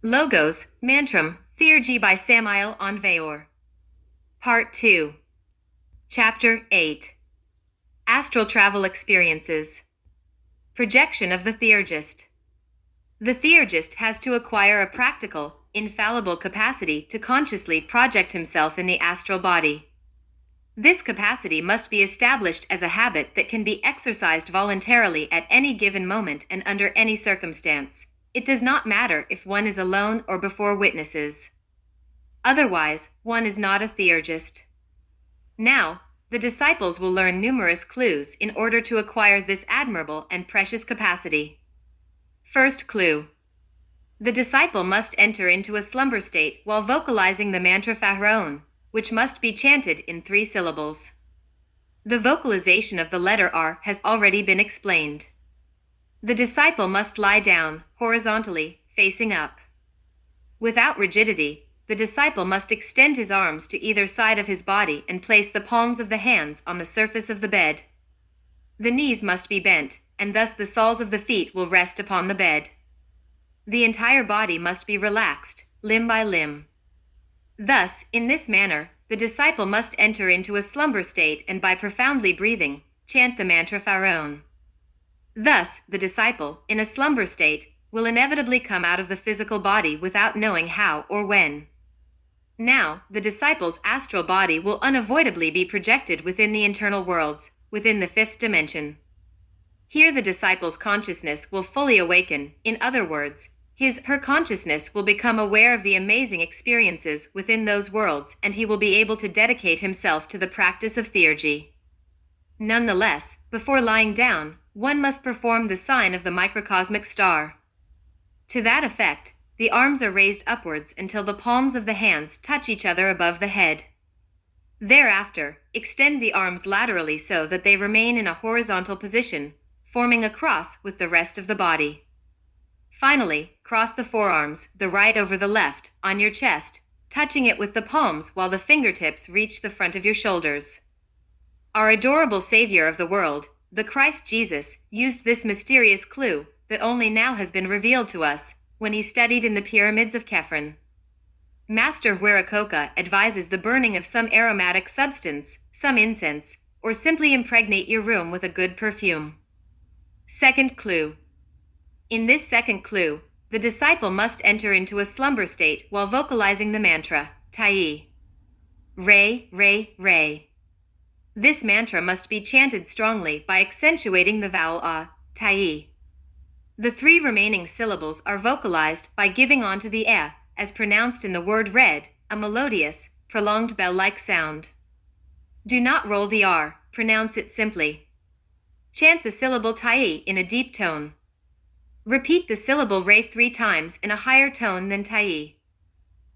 Logos, Mantram, Theurgy by Samael Aun Weor. Part 2. Chapter 8. Astral Travel Experiences. Projection of the Theurgist. The Theurgist has to acquire a practical, infallible capacity to consciously project himself in the astral body. This capacity must be established as a habit that can be exercised voluntarily at any given moment and under any circumstance. It does not matter if one is alone or before witnesses. Otherwise, one is not a Theurgist. Now, the disciples will learn numerous clues in order to acquire this admirable and precious capacity. First clue. The disciple must enter into a slumber state while vocalizing the mantra Pharaon, which must be chanted in 3 syllables. The vocalization of the letter R has already been explained. The disciple must lie down, horizontally, facing up. Without rigidity, the disciple must extend his arms to either side of his body and place the palms of the hands on the surface of the bed. The knees must be bent, and thus the soles of the feet will rest upon the bed. The entire body must be relaxed, limb by limb. Thus, in this manner, the disciple must enter into a slumber state and by profoundly breathing, chant the mantra Pharaon. Thus, the disciple, in a slumber state, will inevitably come out of the physical body without knowing how or when. Now, the disciple's astral body will unavoidably be projected within the internal worlds, within the 5th dimension. Here the disciple's consciousness will fully awaken. In other words, her consciousness will become aware of the amazing experiences within those worlds, and he will be able to dedicate himself to the practice of theurgy. Nonetheless, before lying down, one must perform the sign of the microcosmic star. To that effect, the arms are raised upwards until the palms of the hands touch each other above the head. Thereafter, extend the arms laterally so that they remain in a horizontal position, forming a cross with the rest of the body. Finally, cross the forearms, the right over the left, on your chest, touching it with the palms while the fingertips reach the front of your shoulders. Our adorable Savior of the world, the Christ Jesus, used this mysterious clue that only now has been revealed to us when he studied in the pyramids of Khephren. Master Huiracocha advises the burning of some aromatic substance, some incense, or simply impregnate your room with a good perfume. Second clue. In this second clue, the disciple must enter into a slumber state while vocalizing the mantra, Tai. Re, re, re. This mantra must be chanted strongly by accentuating the vowel A, Tai. The 3 remaining syllables are vocalized by giving on to the E, as pronounced in the word red, a melodious, prolonged bell-like sound. Do not roll the R, pronounce it simply. Chant the syllable Tai in a deep tone. Repeat the syllable Re 3 times in a higher tone than Tai.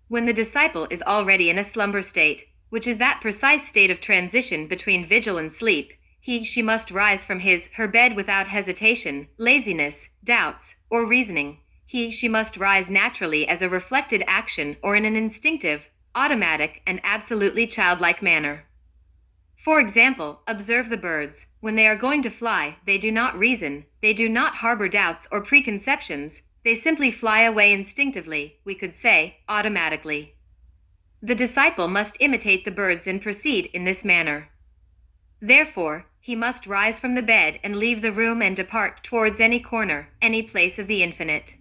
When the disciple is already in a slumber state, which is that precise state of transition between vigil and sleep, she must rise from her bed without hesitation, laziness, doubts, or reasoning. She must rise naturally as a reflected action or in an instinctive, automatic, and absolutely childlike manner. For example, observe the birds. When they are going to fly, they do not reason, they do not harbor doubts or preconceptions, they simply fly away instinctively, we could say, automatically. The disciple must imitate the birds and proceed in this manner. Therefore, he must rise from the bed and leave the room and depart towards any corner, any place of the infinite.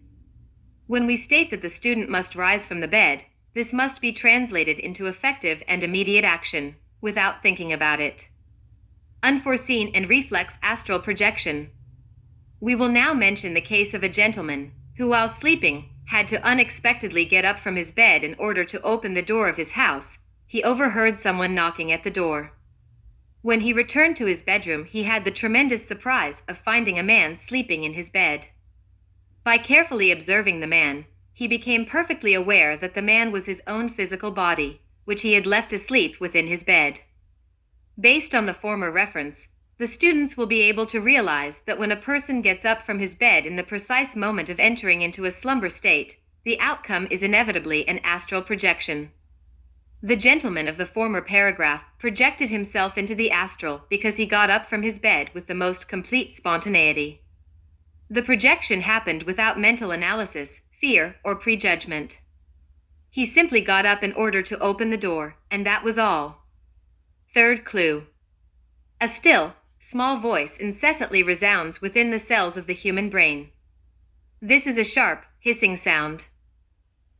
When we state that the student must rise from the bed, this must be translated into effective and immediate action, without thinking about it. Unforeseen and reflex astral projection. We will now mention the case of a gentleman who, while sleeping, had to unexpectedly get up from his bed in order to open the door of his house. He overheard someone knocking at the door. When he returned to his bedroom, he had the tremendous surprise of finding a man sleeping in his bed. By carefully observing the man, he became perfectly aware that the man was his own physical body, which he had left asleep within his bed. Based on the former reference, the students will be able to realize that when a person gets up from his bed in the precise moment of entering into a slumber state, the outcome is inevitably an astral projection. The gentleman of the former paragraph projected himself into the astral because he got up from his bed with the most complete spontaneity. The projection happened without mental analysis, fear, or prejudgment. He simply got up in order to open the door, and that was all. Third clue. A still, small voice incessantly resounds within the cells of the human brain. This is a sharp, hissing sound.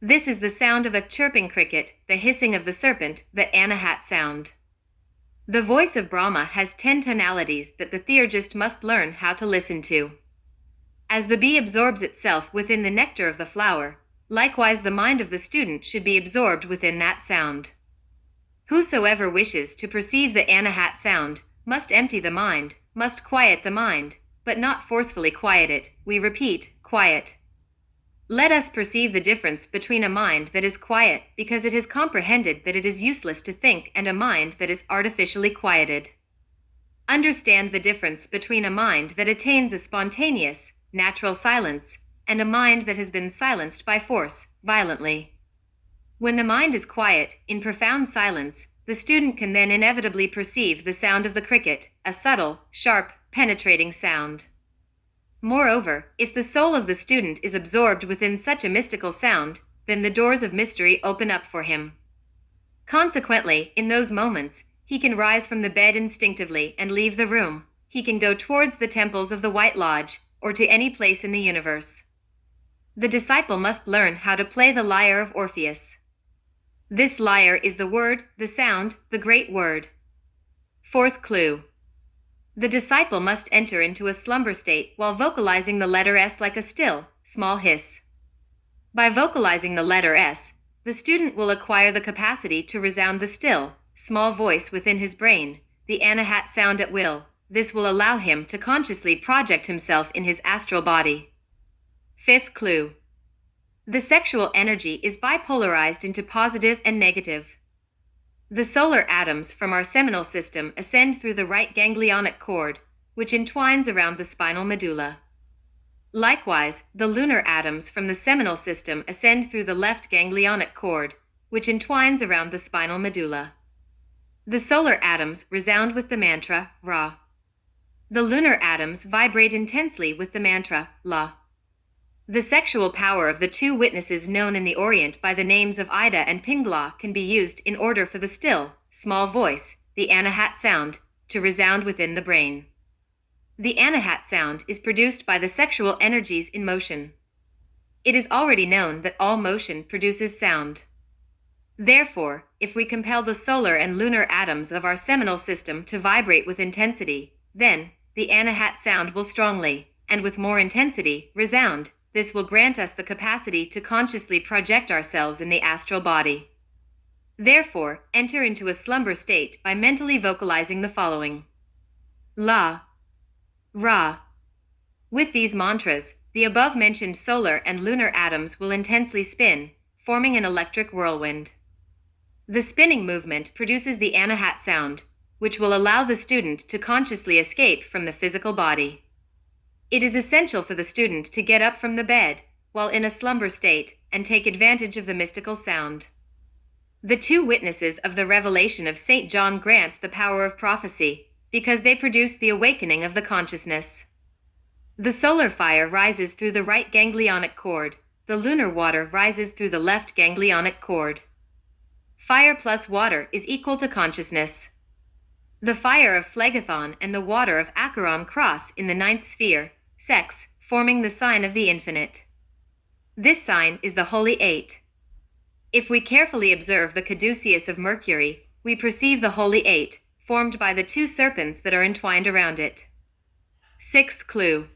This is the sound of a chirping cricket, the hissing of the serpent, the anahat sound. The voice of Brahma has 10 tonalities that the theurgist must learn how to listen to. As the bee absorbs itself within the nectar of the flower, likewise the mind of the student should be absorbed within that sound. Whosoever wishes to perceive the anahat sound must empty the mind, must quiet the mind, but not forcefully quiet it. We repeat, quiet. Let us perceive the difference between a mind that is quiet because it has comprehended that it is useless to think and a mind that is artificially quieted. Understand the difference between a mind that attains a spontaneous, natural silence, and a mind that has been silenced by force, violently. When the mind is quiet, in profound silence, the student can then inevitably perceive the sound of the cricket, a subtle, sharp, penetrating sound. Moreover, if the soul of the student is absorbed within such a mystical sound, then the doors of mystery open up for him. Consequently, in those moments, he can rise from the bed instinctively and leave the room. He can go towards the temples of the White Lodge, or to any place in the universe. The disciple must learn how to play the lyre of Orpheus. This lyre is the word, the sound, the great word. Fourth clue. The disciple must enter into a slumber state while vocalizing the letter S like a still, small hiss. By vocalizing the letter S, the student will acquire the capacity to resound the still, small voice within his brain, the anahat sound at will. This will allow him to consciously project himself in his astral body. Fifth clue. The sexual energy is bipolarized into positive and negative. The solar atoms from our seminal system ascend through the right ganglionic cord, which entwines around the spinal medulla. Likewise, the lunar atoms from the seminal system ascend through the left ganglionic cord, which entwines around the spinal medulla. The solar atoms resound with the mantra, Ra. The lunar atoms vibrate intensely with the mantra, La. The sexual power of the two witnesses known in the Orient by the names of Ida and Pingla can be used in order for the still, small voice, the anahat sound, to resound within the brain. The anahat sound is produced by the sexual energies in motion. It is already known that all motion produces sound. Therefore, if we compel the solar and lunar atoms of our seminal system to vibrate with intensity, then the anahat sound will strongly, and with more intensity, resound. This will grant us the capacity to consciously project ourselves in the astral body. Therefore, enter into a slumber state by mentally vocalizing the following: La, Ra. With these mantras, the above-mentioned solar and lunar atoms will intensely spin, forming an electric whirlwind. The spinning movement produces the anahat sound, which will allow the student to consciously escape from the physical body. It is essential for the student to get up from the bed, while in a slumber state, and take advantage of the mystical sound. The two witnesses of the revelation of St. John grant the power of prophecy, because they produce the awakening of the consciousness. The solar fire rises through the right ganglionic cord, the lunar water rises through the left ganglionic cord. Fire plus water is equal to consciousness. The fire of Phlegethon and the water of Acheron cross in the ninth sphere, sex, forming the sign of the infinite. This sign is the Holy Eight. If we carefully observe the caduceus of Mercury, we perceive the Holy Eight, formed by the two serpents that are entwined around it. Sixth clue.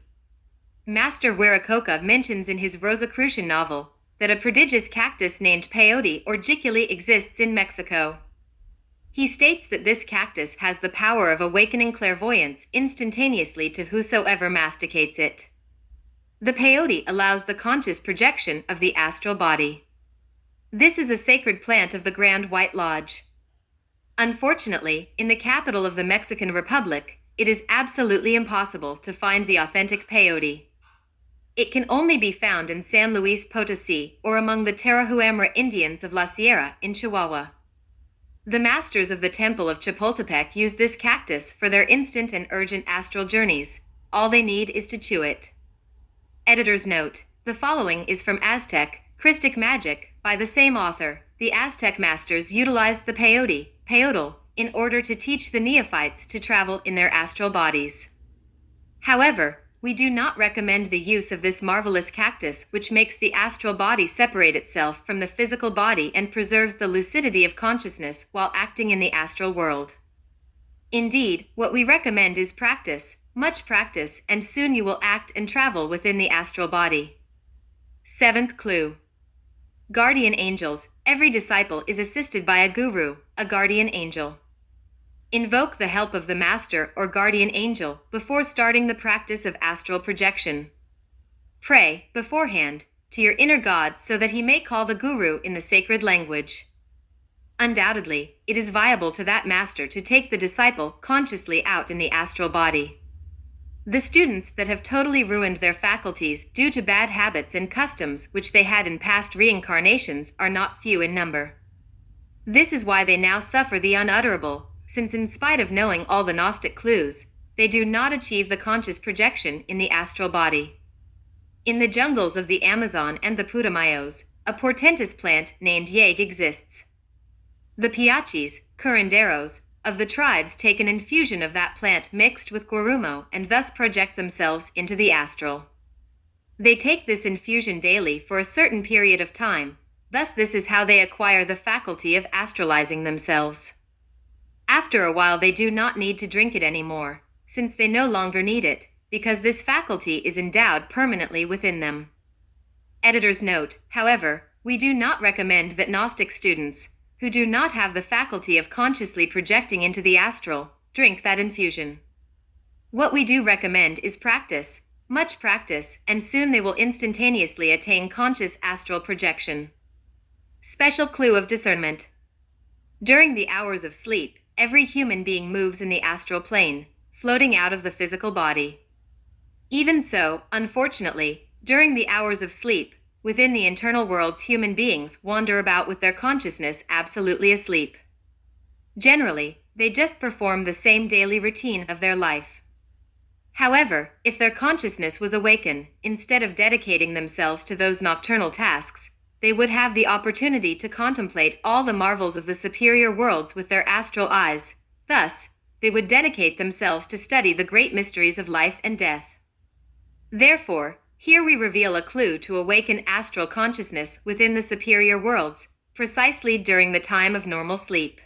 Master Viracocha mentions in his Rosicrucian novel that a prodigious cactus named peyote or jiculi exists in Mexico. He states that this cactus has the power of awakening clairvoyance instantaneously to whosoever masticates it. The peyote allows the conscious projection of the astral body. This is a sacred plant of the Grand White Lodge. Unfortunately, in the capital of the Mexican Republic, it is absolutely impossible to find the authentic peyote. It can only be found in San Luis Potosí or among the Tarahuamara Indians of La Sierra in Chihuahua. The masters of the Temple of Chapultepec use this cactus for their instant and urgent astral journeys. All they need is to chew it. Editor's note: The following is from Aztec, Christic Magic, by the same author. The Aztec masters utilized the peyote, in order to teach the neophytes to travel in their astral bodies. However, we do not recommend the use of this marvelous cactus, which makes the astral body separate itself from the physical body and preserves the lucidity of consciousness while acting in the astral world. Indeed, what we recommend is practice, much practice, and soon you will act and travel within the astral body. Seventh clue. Guardian angels. Every disciple is assisted by a guru, a guardian angel. Invoke the help of the master or guardian angel before starting the practice of astral projection. Pray, beforehand, to your inner God so that he may call the guru in the sacred language. Undoubtedly, it is viable to that master to take the disciple consciously out in the astral body. The students that have totally ruined their faculties due to bad habits and customs which they had in past reincarnations are not few in number. This is why they now suffer the unutterable, since in spite of knowing all the Gnostic clues, they do not achieve the conscious projection in the astral body. In the jungles of the Amazon and the Putumayos, a portentous plant named yag exists. The Piachis, curanderos, of the tribes take an infusion of that plant mixed with guarumo and thus project themselves into the astral. They take this infusion daily for a certain period of time, thus this is how they acquire the faculty of astralizing themselves. After a while they do not need to drink it anymore, since they no longer need it, because this faculty is endowed permanently within them. Editor's note, however, we do not recommend that Gnostic students, who do not have the faculty of consciously projecting into the astral, drink that infusion. What we do recommend is practice, much practice, and soon they will instantaneously attain conscious astral projection. Special clue of discernment. During the hours of sleep, every human being moves in the astral plane, floating out of the physical body. Even so, unfortunately, during the hours of sleep, within the internal worlds human beings wander about with their consciousness absolutely asleep. Generally, they just perform the same daily routine of their life. However, if their consciousness was awakened, instead of dedicating themselves to those nocturnal tasks, they would have the opportunity to contemplate all the marvels of the superior worlds with their astral eyes. Thus, they would dedicate themselves to study the great mysteries of life and death. Therefore, here we reveal a clue to awaken astral consciousness within the superior worlds, precisely during the time of normal sleep.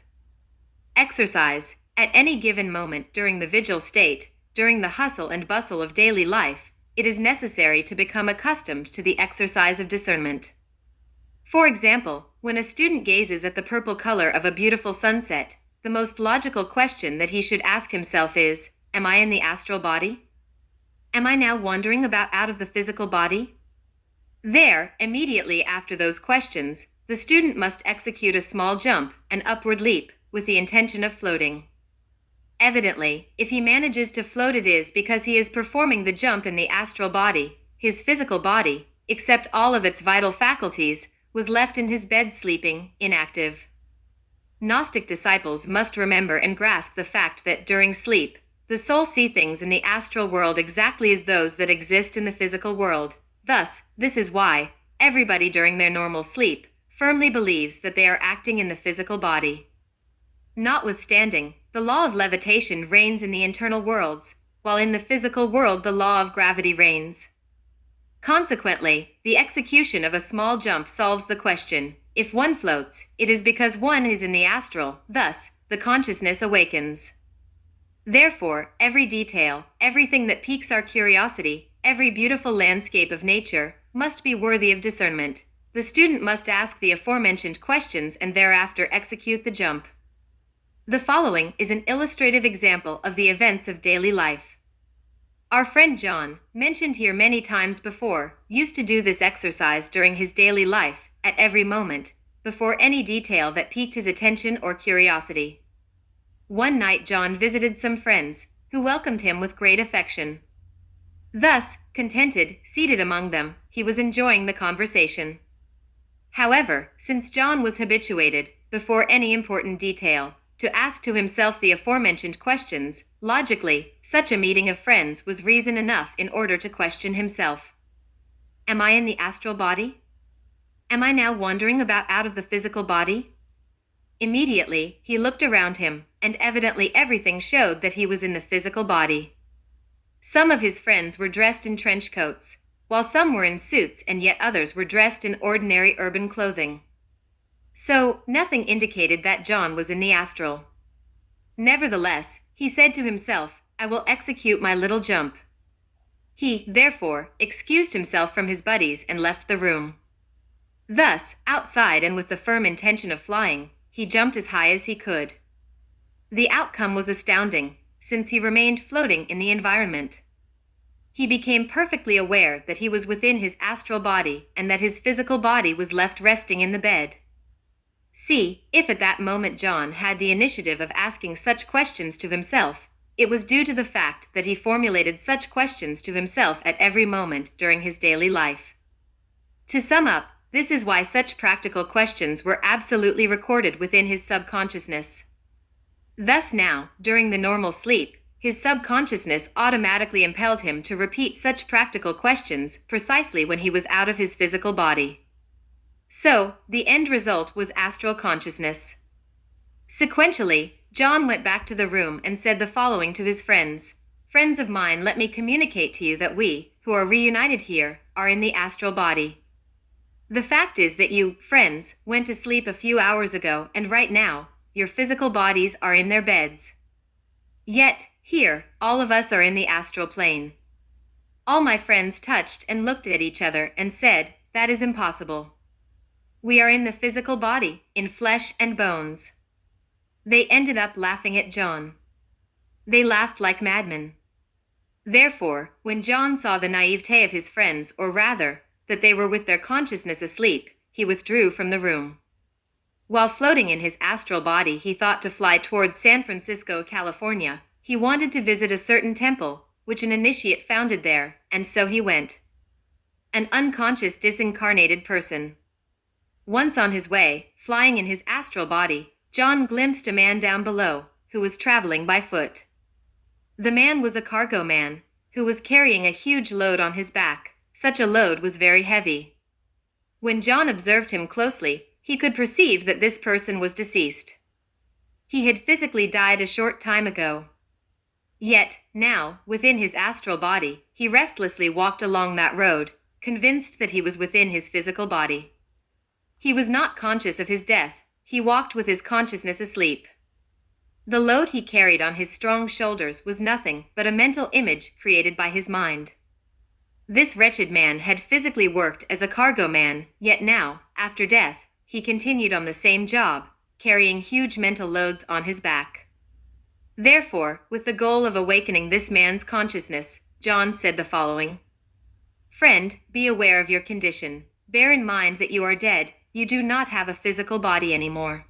Exercise. At any given moment during the vigil state, during the hustle and bustle of daily life, it is necessary to become accustomed to the exercise of discernment. For example, when a student gazes at the purple color of a beautiful sunset, the most logical question that he should ask himself is, am I in the astral body? Am I now wandering about out of the physical body? There, immediately after those questions, the student must execute a small jump, an upward leap, with the intention of floating. Evidently, if he manages to float, it is because he is performing the jump in the astral body. His physical body, except all of its vital faculties, was left in his bed sleeping, inactive. Gnostic disciples must remember and grasp the fact that during sleep, the soul sees things in the astral world exactly as those that exist in the physical world. Thus, this is why everybody during their normal sleep firmly believes that they are acting in the physical body. Notwithstanding, the law of levitation reigns in the internal worlds, while in the physical world the law of gravity reigns. Consequently, the execution of a small jump solves the question. If one floats, it is because one is in the astral, thus, the consciousness awakens. Therefore, every detail, everything that piques our curiosity, every beautiful landscape of nature, must be worthy of discernment. The student must ask the aforementioned questions and thereafter execute the jump. The following is an illustrative example of the events of daily life. Our friend John, mentioned here many times before, used to do this exercise during his daily life, at every moment, before any detail that piqued his attention or curiosity. One night John visited some friends, who welcomed him with great affection. Thus, contented, seated among them, he was enjoying the conversation. However, since John was habituated, before any important detail, to ask to himself the aforementioned questions, logically, such a meeting of friends was reason enough in order to question himself. Am I in the astral body? Am I now wandering about out of the physical body? Immediately, he looked around him, and evidently everything showed that he was in the physical body. Some of his friends were dressed in trench coats, while some were in suits and yet others were dressed in ordinary urban clothing. So, nothing indicated that John was in the astral. Nevertheless, he said to himself, I will execute my little jump. He, therefore, excused himself from his buddies and left the room. Thus, outside and with the firm intention of flying, he jumped as high as he could. The outcome was astounding, since he remained floating in the environment. He became perfectly aware that he was within his astral body and that his physical body was left resting in the bed. See, if at that moment John had the initiative of asking such questions to himself, it was due to the fact that he formulated such questions to himself at every moment during his daily life. To sum up, this is why such practical questions were absolutely recorded within his subconsciousness. Thus now, during the normal sleep, his subconsciousness automatically impelled him to repeat such practical questions precisely when he was out of his physical body. So, the end result was astral consciousness. Sequentially, John went back to the room and said the following to his friends. Friends of mine, let me communicate to you that we, who are reunited here, are in the astral body. The fact is that you, friends, went to sleep a few hours ago, and right now, your physical bodies are in their beds. Yet, here, all of us are in the astral plane. All my friends touched and looked at each other and said, that is impossible. We are in the physical body, in flesh and bones. They ended up laughing at John. They laughed like madmen. Therefore, when John saw the naivete of his friends, or rather, that they were with their consciousness asleep, he withdrew from the room. While floating in his astral body, he thought to fly towards San Francisco, California. He wanted to visit a certain temple, which an initiate founded there, and so he went. An unconscious disincarnated person. Once on his way, flying in his astral body, John glimpsed a man down below, who was traveling by foot. The man was a cargo man, who was carrying a huge load on his back. Such a load was very heavy. When John observed him closely, he could perceive that this person was deceased. He had physically died a short time ago. Yet, now, within his astral body, he restlessly walked along that road, convinced that he was within his physical body. He was not conscious of his death, he walked with his consciousness asleep. The load he carried on his strong shoulders was nothing but a mental image created by his mind. This wretched man had physically worked as a cargo man, yet now, after death, he continued on the same job, carrying huge mental loads on his back. Therefore, with the goal of awakening this man's consciousness, John said the following. Friend, be aware of your condition. Bear in mind that you are dead, you do not have a physical body anymore.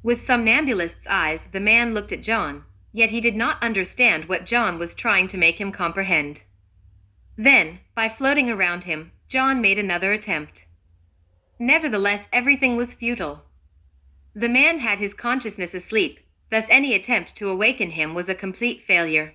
With somnambulist's eyes, the man looked at John, yet he did not understand what John was trying to make him comprehend. Then, by floating around him, John made another attempt. Nevertheless, everything was futile. The man had his consciousness asleep, thus any attempt to awaken him was a complete failure.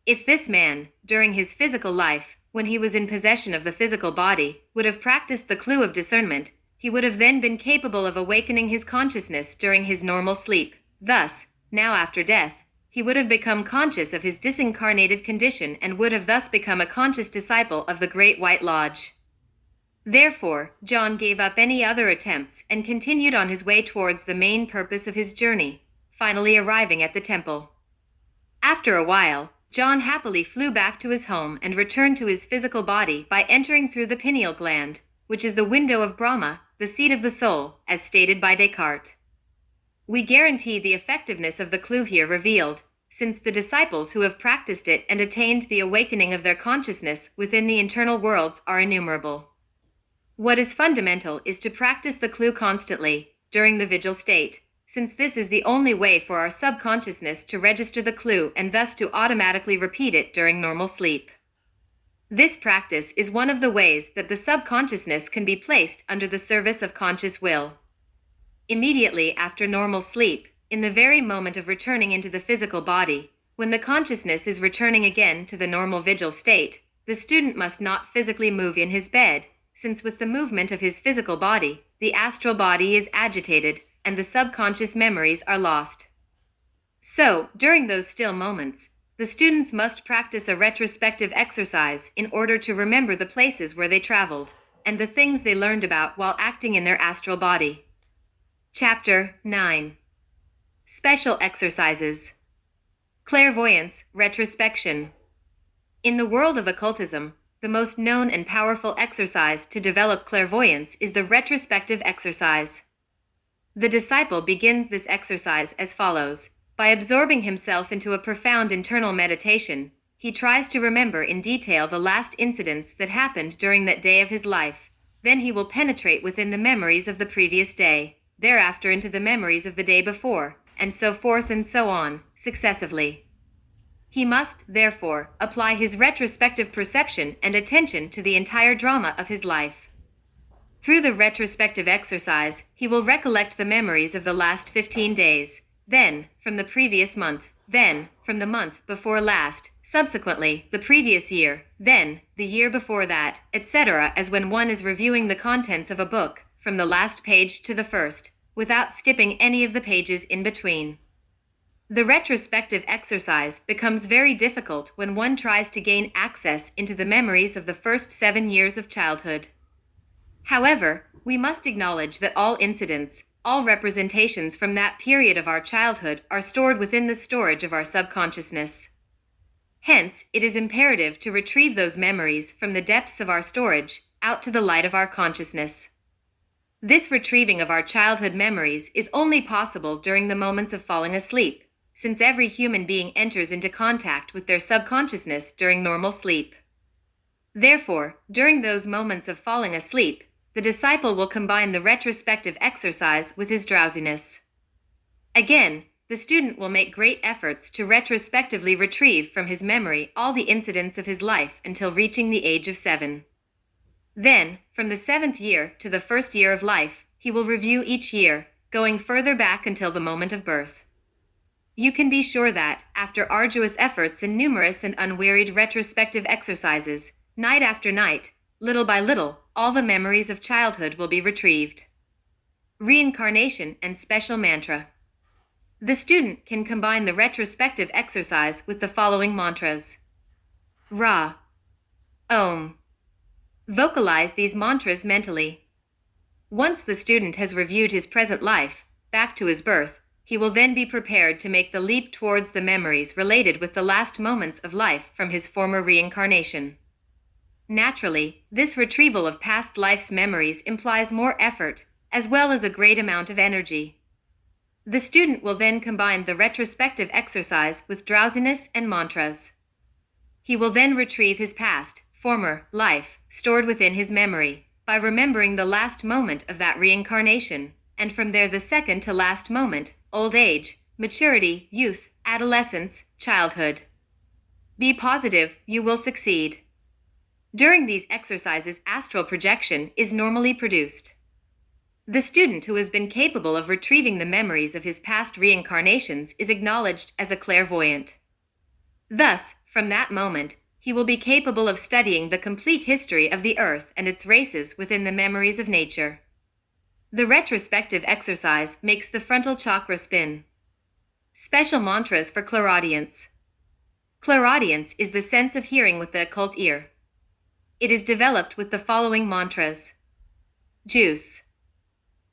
If this man, during his physical life, when he was in possession of the physical body, would have practiced the clue of discernment, he would have then been capable of awakening his consciousness during his normal sleep. Thus, now after death, he would have become conscious of his disincarnated condition and would have thus become a conscious disciple of the Great White Lodge. Therefore, John gave up any other attempts and continued on his way towards the main purpose of his journey, finally arriving at the temple. After a while, John happily flew back to his home and returned to his physical body by entering through the pineal gland, which is the window of Brahma, the seat of the soul, as stated by Descartes. We guarantee the effectiveness of the clue here revealed, since the disciples who have practiced it and attained the awakening of their consciousness within the internal worlds are innumerable. What is fundamental is to practice the clue constantly, during the vigil state, since this is the only way for our subconsciousness to register the clue and thus to automatically repeat it during normal sleep. This practice is one of the ways that the subconsciousness can be placed under the service of conscious will. Immediately after normal sleep, in the very moment of returning into the physical body, when the consciousness is returning again to the normal vigil state, the student must not physically move in his bed, since with the movement of his physical body, the astral body is agitated and the subconscious memories are lost. So, during those still moments, the students must practice a retrospective exercise in order to remember the places where they traveled and the things they learned about while acting in their astral body. Chapter 9. Special Exercises. Clairvoyance, Retrospection. In the world of occultism, the most known and powerful exercise to develop clairvoyance is the retrospective exercise. The disciple begins this exercise as follows. By absorbing himself into a profound internal meditation, he tries to remember in detail the last incidents that happened during that day of his life. Then he will penetrate within the memories of the previous day, thereafter into the memories of the day before, and so forth and so on, successively. He must, therefore, apply his retrospective perception and attention to the entire drama of his life. Through the retrospective exercise, he will recollect the memories of the last 15 days, then, from the previous month, then, from the month before last, subsequently, the previous year, then, the year before that, etc., as when one is reviewing the contents of a book, from the last page to the first, without skipping any of the pages in between. The retrospective exercise becomes very difficult when one tries to gain access into the memories of the first 7 years of childhood. However, we must acknowledge that all incidents, all representations from that period of our childhood are stored within the storage of our subconsciousness. Hence, it is imperative to retrieve those memories from the depths of our storage, out to the light of our consciousness. This retrieving of our childhood memories is only possible during the moments of falling asleep, since every human being enters into contact with their subconsciousness during normal sleep. Therefore, during those moments of falling asleep, the disciple will combine the retrospective exercise with his drowsiness. Again, the student will make great efforts to retrospectively retrieve from his memory all the incidents of his life until reaching the age of 7. Then, from the 7th year to the 1st year of life, he will review each year, going further back until the moment of birth. You can be sure that, after arduous efforts and numerous and unwearied retrospective exercises, night after night, little by little, all the memories of childhood will be retrieved. Reincarnation and Special Mantra. The student can combine the retrospective exercise with the following mantras. Ra. Om. Vocalize these mantras mentally. Once the student has reviewed his present life, back to his birth, he will then be prepared to make the leap towards the memories related with the last moments of life from his former reincarnation. Naturally, this retrieval of past life's memories implies more effort, as well as a great amount of energy. The student will then combine the retrospective exercise with drowsiness and mantras. He will then retrieve his past, former life, stored within his memory, by remembering the last moment of that reincarnation, and from there the second to last moment, old age, maturity, youth, adolescence, childhood. Be positive, you will succeed. During these exercises, astral projection is normally produced. The student who has been capable of retrieving the memories of his past reincarnations is acknowledged as a clairvoyant. Thus, from that moment, he will be capable of studying the complete history of the earth and its races within the memories of nature. The retrospective exercise makes the frontal chakra spin. Special mantras for clairaudience. Clairaudience is the sense of hearing with the occult ear. It is developed with the following mantras. Juice.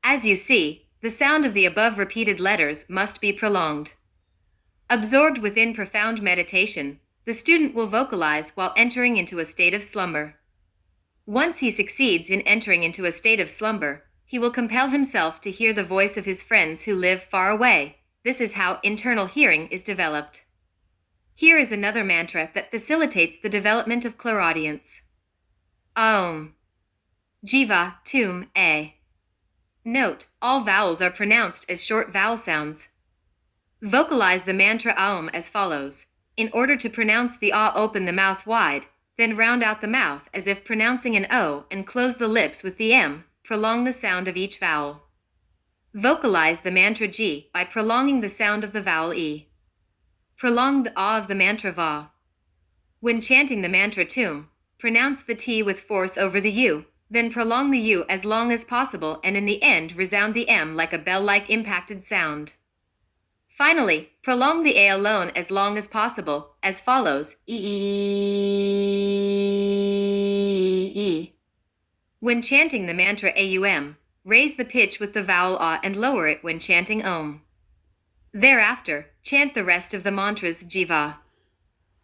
As you see, the sound of the above repeated letters must be prolonged. Absorbed within profound meditation, the student will vocalize while entering into a state of slumber. Once he succeeds in entering into a state of slumber, he will compel himself to hear the voice of his friends who live far away. This is how internal hearing is developed. Here is another mantra that facilitates the development of clairaudience. Aum. Jiva tum a. Note, all vowels are pronounced as short vowel sounds. Vocalize the mantra Aum as follows. In order to pronounce the A, open the mouth wide, then round out the mouth as if pronouncing an O and close the lips with the M. Prolong the sound of each vowel. Vocalize the mantra G by prolonging the sound of the vowel E. Prolong the A of the mantra Va. When chanting the mantra Tum, pronounce the T with force over the U, then prolong the U as long as possible and in the end resound the M like a bell-like impacted sound. Finally, prolong the A alone as long as possible, as follows, E. When chanting the mantra AUM, raise the pitch with the vowel A and lower it when chanting Om. Thereafter, chant the rest of the mantras Jiva,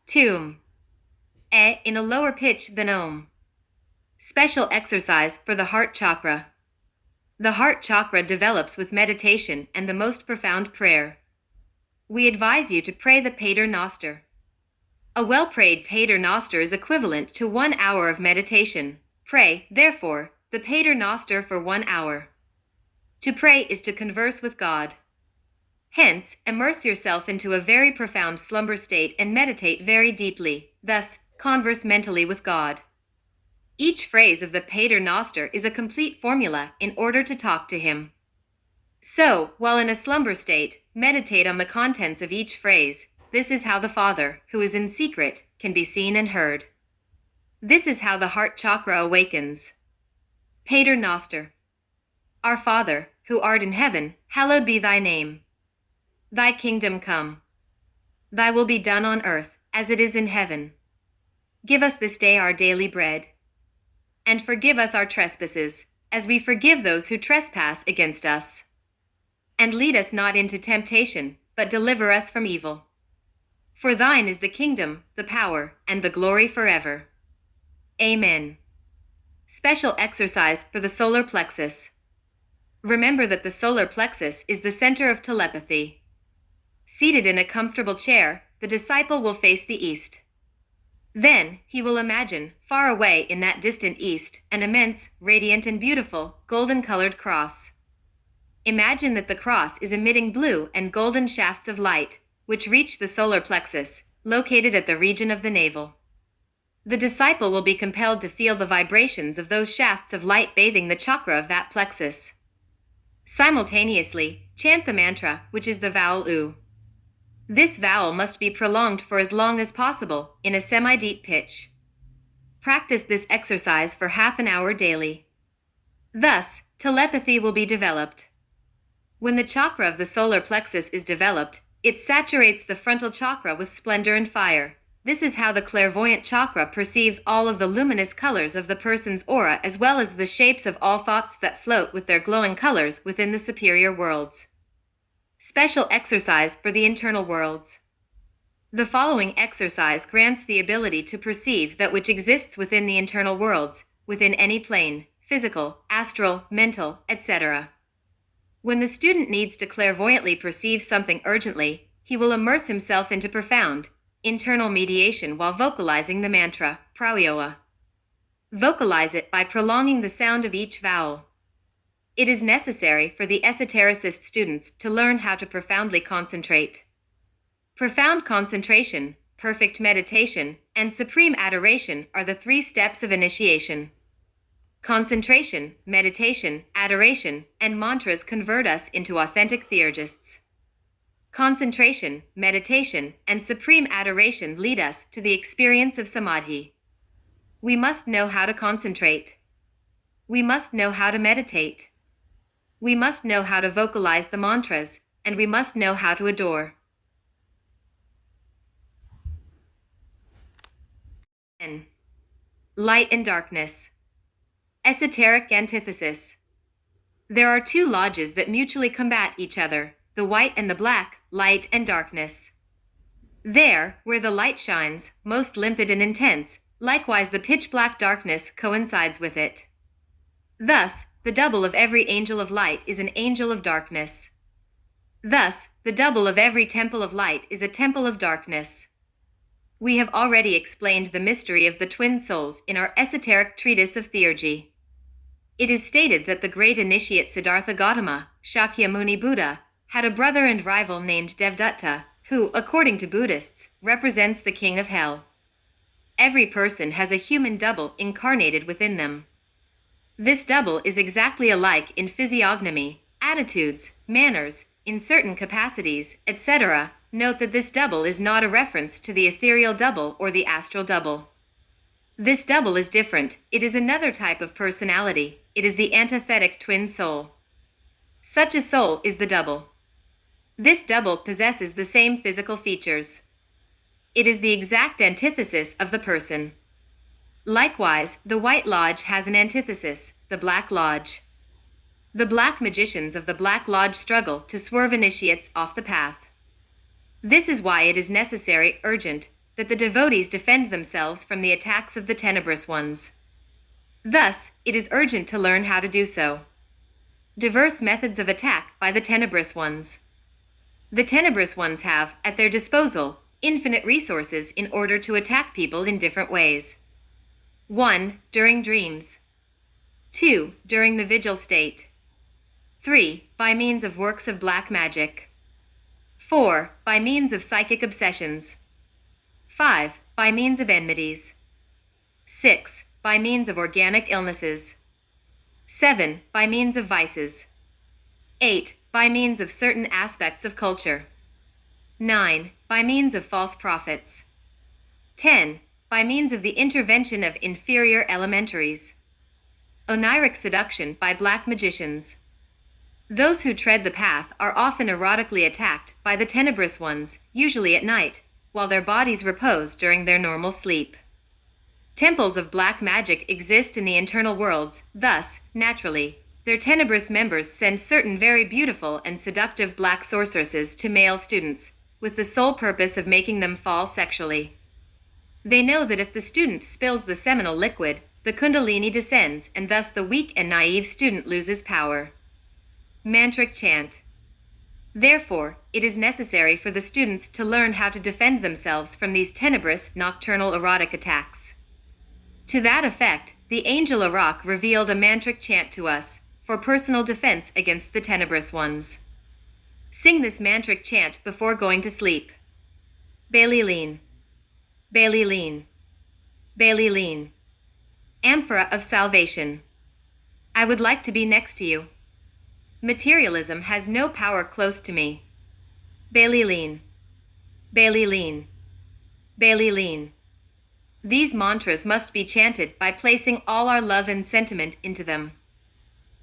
Tum, E in a lower pitch than Om. Special exercise for the heart chakra. The heart chakra develops with meditation and the most profound prayer. We advise you to pray the Pater Noster. A well-prayed Pater Noster is equivalent to 1 hour of meditation. Pray, therefore, the Pater Noster for 1 hour. To pray is to converse with God. Hence, immerse yourself into a very profound slumber state and meditate very deeply, thus, converse mentally with God. Each phrase of the Pater Noster is a complete formula in order to talk to Him. So, while in a slumber state, meditate on the contents of each phrase. This is how the Father, who is in secret, can be seen and heard. This is how the heart chakra awakens. Pater Noster. Our Father, who art in heaven, hallowed be thy name. Thy kingdom come. Thy will be done on earth, as it is in heaven. Give us this day our daily bread. And forgive us our trespasses, as we forgive those who trespass against us. And lead us not into temptation, but deliver us from evil. For thine is the kingdom, the power, and the glory forever. Amen. Special exercise for the solar plexus. Remember that the solar plexus is the center of telepathy. Seated in a comfortable chair, the disciple will face the east. Then, he will imagine, far away in that distant east, an immense, radiant and beautiful, golden-colored cross. Imagine that the cross is emitting blue and golden shafts of light, which reach the solar plexus, located at the region of the navel. The disciple will be compelled to feel the vibrations of those shafts of light bathing the chakra of that plexus. Simultaneously, chant the mantra, which is the vowel U. This vowel must be prolonged for as long as possible, in a semi-deep pitch. Practice this exercise for half an hour daily. Thus, telepathy will be developed. When the chakra of the solar plexus is developed, it saturates the frontal chakra with splendor and fire. This is how the clairvoyant chakra perceives all of the luminous colors of the person's aura as well as the shapes of all thoughts that float with their glowing colors within the superior worlds. Special exercise for the internal worlds. The following exercise grants the ability to perceive that which exists within the internal worlds, within any plane, physical, astral, mental, etc. When the student needs to clairvoyantly perceive something urgently, he will immerse himself into profound, internal mediation while vocalizing the mantra, Prayoa. Vocalize it by prolonging the sound of each vowel. It is necessary for the esotericist students to learn how to profoundly concentrate. Profound concentration, perfect meditation, and supreme adoration are the 3 steps of initiation. Concentration, meditation, adoration, and mantras convert us into authentic theurgists. Concentration, meditation, and supreme adoration lead us to the experience of samadhi. We must know how to concentrate. We must know how to meditate. We must know how to vocalize the mantras, and we must know how to adore. Light and darkness. Esoteric antithesis. There are 2 lodges that mutually combat each other, the white and the black, light and darkness. There, where the light shines, most limpid and intense, likewise the pitch-black darkness coincides with it. Thus, the double of every angel of light is an angel of darkness. Thus, the double of every temple of light is a temple of darkness. We have already explained the mystery of the twin souls in our Esoteric Treatise of Theurgy. It is stated that the great initiate Siddhartha Gautama, Shakyamuni Buddha, had a brother and rival named Devadatta, who, according to Buddhists, represents the king of hell. Every person has a human double incarnated within them. This double is exactly alike in physiognomy, attitudes, manners, in certain capacities, etc. Note that this double is not a reference to the ethereal double or the astral double. This double is different. It is another type of personality. It is the antithetic twin soul. Such a soul is the double. This double possesses the same physical features. It is the exact antithesis of the person. Likewise, the White Lodge has an antithesis, the Black Lodge. The black magicians of the Black Lodge struggle to swerve initiates off the path. This is why it is necessary, urgent, that the devotees defend themselves from the attacks of the tenebrous ones. Thus, it is urgent to learn how to do so. Diverse methods of attack by the tenebrous ones. The tenebrous ones have, at their disposal, infinite resources in order to attack people in different ways. 1. During dreams. 2. During the vigil state. 3. By means of works of black magic. 4. By means of psychic obsessions. 5. By means of enmities. 6. By means of organic illnesses. 7. By means of vices. 8. By means of certain aspects of culture. 9. By means of false prophets. 10. By means of the intervention of inferior elementaries. Oniric seduction by black magicians. Those who tread the path are often erotically attacked by the tenebrous ones, usually at night, while their bodies repose during their normal sleep. Temples of black magic exist in the internal worlds, thus, naturally, their tenebrous members send certain very beautiful and seductive black sorceresses to male students, with the sole purpose of making them fall sexually. They know that if the student spills the seminal liquid, the kundalini descends and thus the weak and naive student loses power. Mantric chant. Therefore, it is necessary for the students to learn how to defend themselves from these tenebrous, nocturnal erotic attacks. To that effect, the angel Arak revealed a mantric chant to us, for personal defense against the tenebrous ones. Sing this mantric chant before going to sleep. Baileline. Baileline. Baileline. Amphora of salvation. I would like to be next to you. Materialism has no power close to me. Baileline. Baileline. Baileline. These mantras must be chanted by placing all our love and sentiment into them.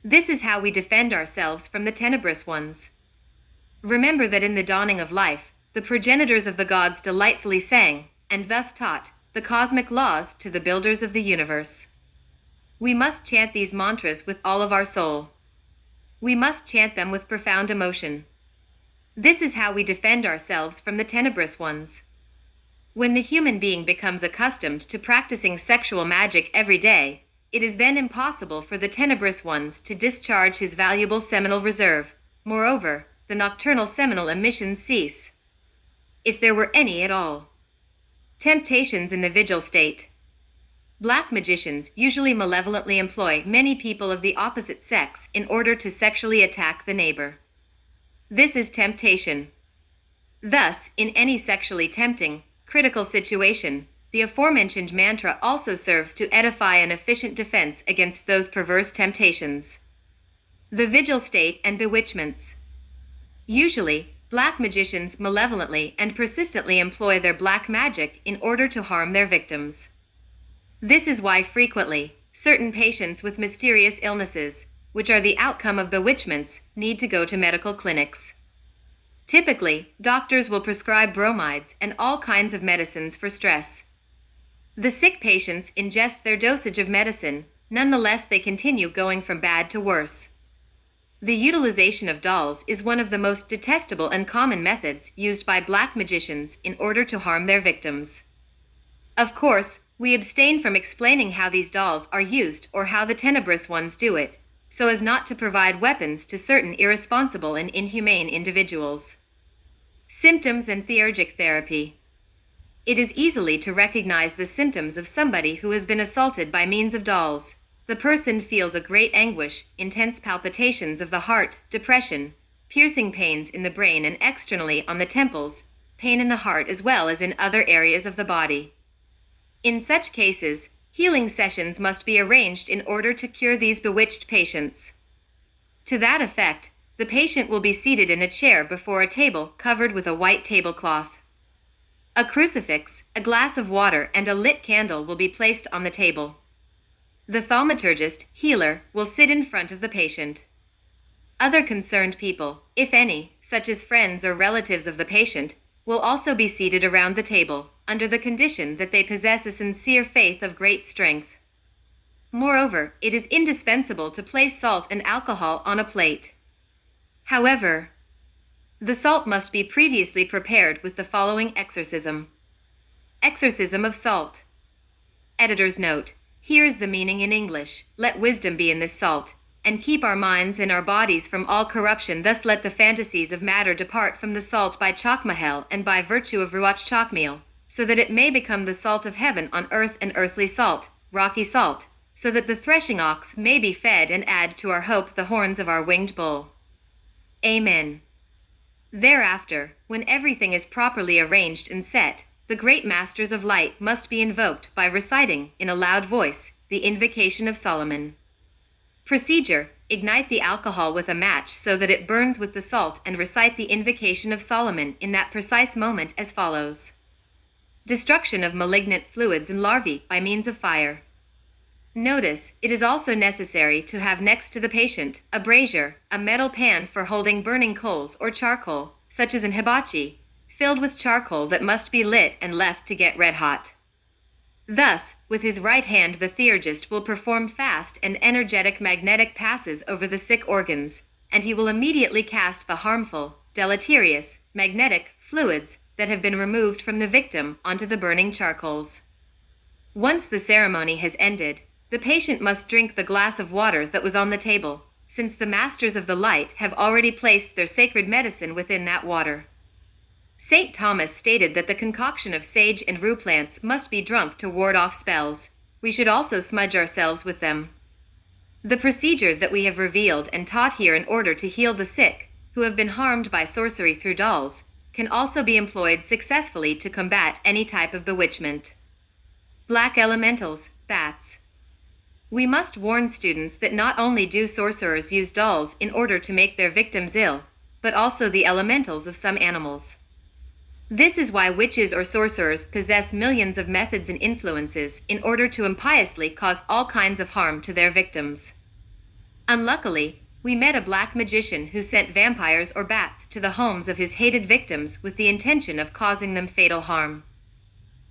This is how we defend ourselves from the tenebrous ones. Remember that in the dawning of life, the progenitors of the gods delightfully sang, and thus taught, the cosmic laws to the builders of the universe. We must chant these mantras with all of our soul. We must chant them with profound emotion. This is how we defend ourselves from the tenebrous ones. When the human being becomes accustomed to practicing sexual magic every day, it is then impossible for the tenebrous ones to discharge his valuable seminal reserve. Moreover, the nocturnal seminal emissions cease, if there were any at all. Temptations in the vigil state. Black magicians usually malevolently employ many people of the opposite sex in order to sexually attack the neighbor. This is temptation. Thus, in any sexually tempting, critical situation, the aforementioned mantra also serves to edify an efficient defense against those perverse temptations. The vigil state and bewitchments. Usually, black magicians malevolently and persistently employ their black magic in order to harm their victims. This is why frequently, certain patients with mysterious illnesses, which are the outcome of bewitchments, need to go to medical clinics. Typically, doctors will prescribe bromides and all kinds of medicines for stress. The sick patients ingest their dosage of medicine, nonetheless they continue going from bad to worse. The utilization of dolls is one of the most detestable and common methods used by black magicians in order to harm their victims. Of course, we abstain from explaining how these dolls are used or how the tenebrous ones do it, so as not to provide weapons to certain irresponsible and inhumane individuals. Symptoms and theurgic therapy. It is easily to recognize the symptoms of somebody who has been assaulted by means of dolls. The person feels a great anguish, intense palpitations of the heart, depression, piercing pains in the brain and externally on the temples, pain in the heart as well as in other areas of the body. In such cases, healing sessions must be arranged in order to cure these bewitched patients. To that effect, the patient will be seated in a chair before a table covered with a white tablecloth. A crucifix, a glass of water, and a lit candle will be placed on the table. The thaumaturgist, healer, will sit in front of the patient. Other concerned people, if any, such as friends or relatives of the patient, will also be seated around the table, under the condition that they possess a sincere faith of great strength. Moreover, it is indispensable to place salt and alcohol on a plate. However, the salt must be previously prepared with the following exorcism. Exorcism of salt. Editor's note: here is the meaning in English. Let wisdom be in this salt, and keep our minds and our bodies from all corruption. Thus let the fantasies of matter depart from the salt by Chakmahel and by virtue of Ruach Chakmeal, so that it may become the salt of heaven on earth and earthly salt, rocky salt, so that the threshing ox may be fed and add to our hope the horns of our winged bull. Amen. Thereafter, when everything is properly arranged and set, the great masters of light must be invoked by reciting, in a loud voice, the invocation of Solomon. Procedure: ignite the alcohol with a match so that it burns with the salt and recite the invocation of Solomon in that precise moment as follows. Destruction of malignant fluids and larvae by means of fire. Notice, it is also necessary to have next to the patient a brazier, a metal pan for holding burning coals or charcoal, such as an hibachi, filled with charcoal that must be lit and left to get red hot. Thus, with his right hand the theurgist will perform fast and energetic magnetic passes over the sick organs, and he will immediately cast the harmful, deleterious, magnetic fluids that have been removed from the victim onto the burning charcoals. Once the ceremony has ended, the patient must drink the glass of water that was on the table, since the masters of the light have already placed their sacred medicine within that water. St. Thomas stated that the concoction of sage and rue plants must be drunk to ward off spells. We should also smudge ourselves with them. The procedure that we have revealed and taught here in order to heal the sick, who have been harmed by sorcery through dolls, can also be employed successfully to combat any type of bewitchment. Black elementals, bats. We must warn students that not only do sorcerers use dolls in order to make their victims ill, but also the elementals of some animals. This is why witches or sorcerers possess millions of methods and influences in order to impiously cause all kinds of harm to their victims. Unluckily, we met a black magician who sent vampires or bats to the homes of his hated victims with the intention of causing them fatal harm.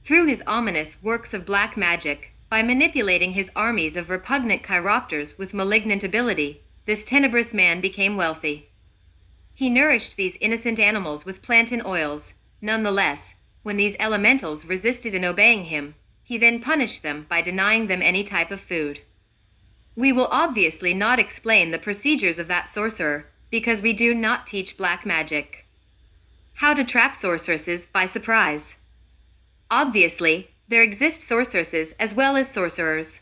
Through his ominous works of black magic, by manipulating his armies of repugnant chiropters with malignant ability, this tenebrous man became wealthy. He nourished these innocent animals with plantain oils. Nonetheless, when these elementals resisted in obeying him, he then punished them by denying them any type of food. We will obviously not explain the procedures of that sorcerer, because we do not teach black magic. How to trap sorceresses by surprise. Obviously, there exist sorceresses as well as sorcerers.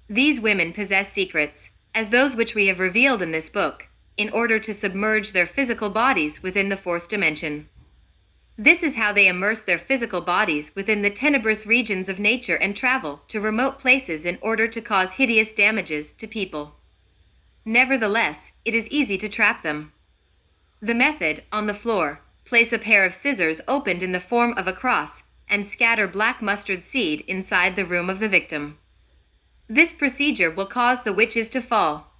These women possess secrets, as those which we have revealed in this book, in order to submerge their physical bodies within the fourth dimension. This is how they immerse their physical bodies within the tenebrous regions of nature and travel to remote places in order to cause hideous damages to people. Nevertheless, it is easy to trap them. The method: on the floor, place a pair of scissors opened in the form of a cross, and scatter black mustard seed inside the room of the victim. This procedure will cause the witches to fall.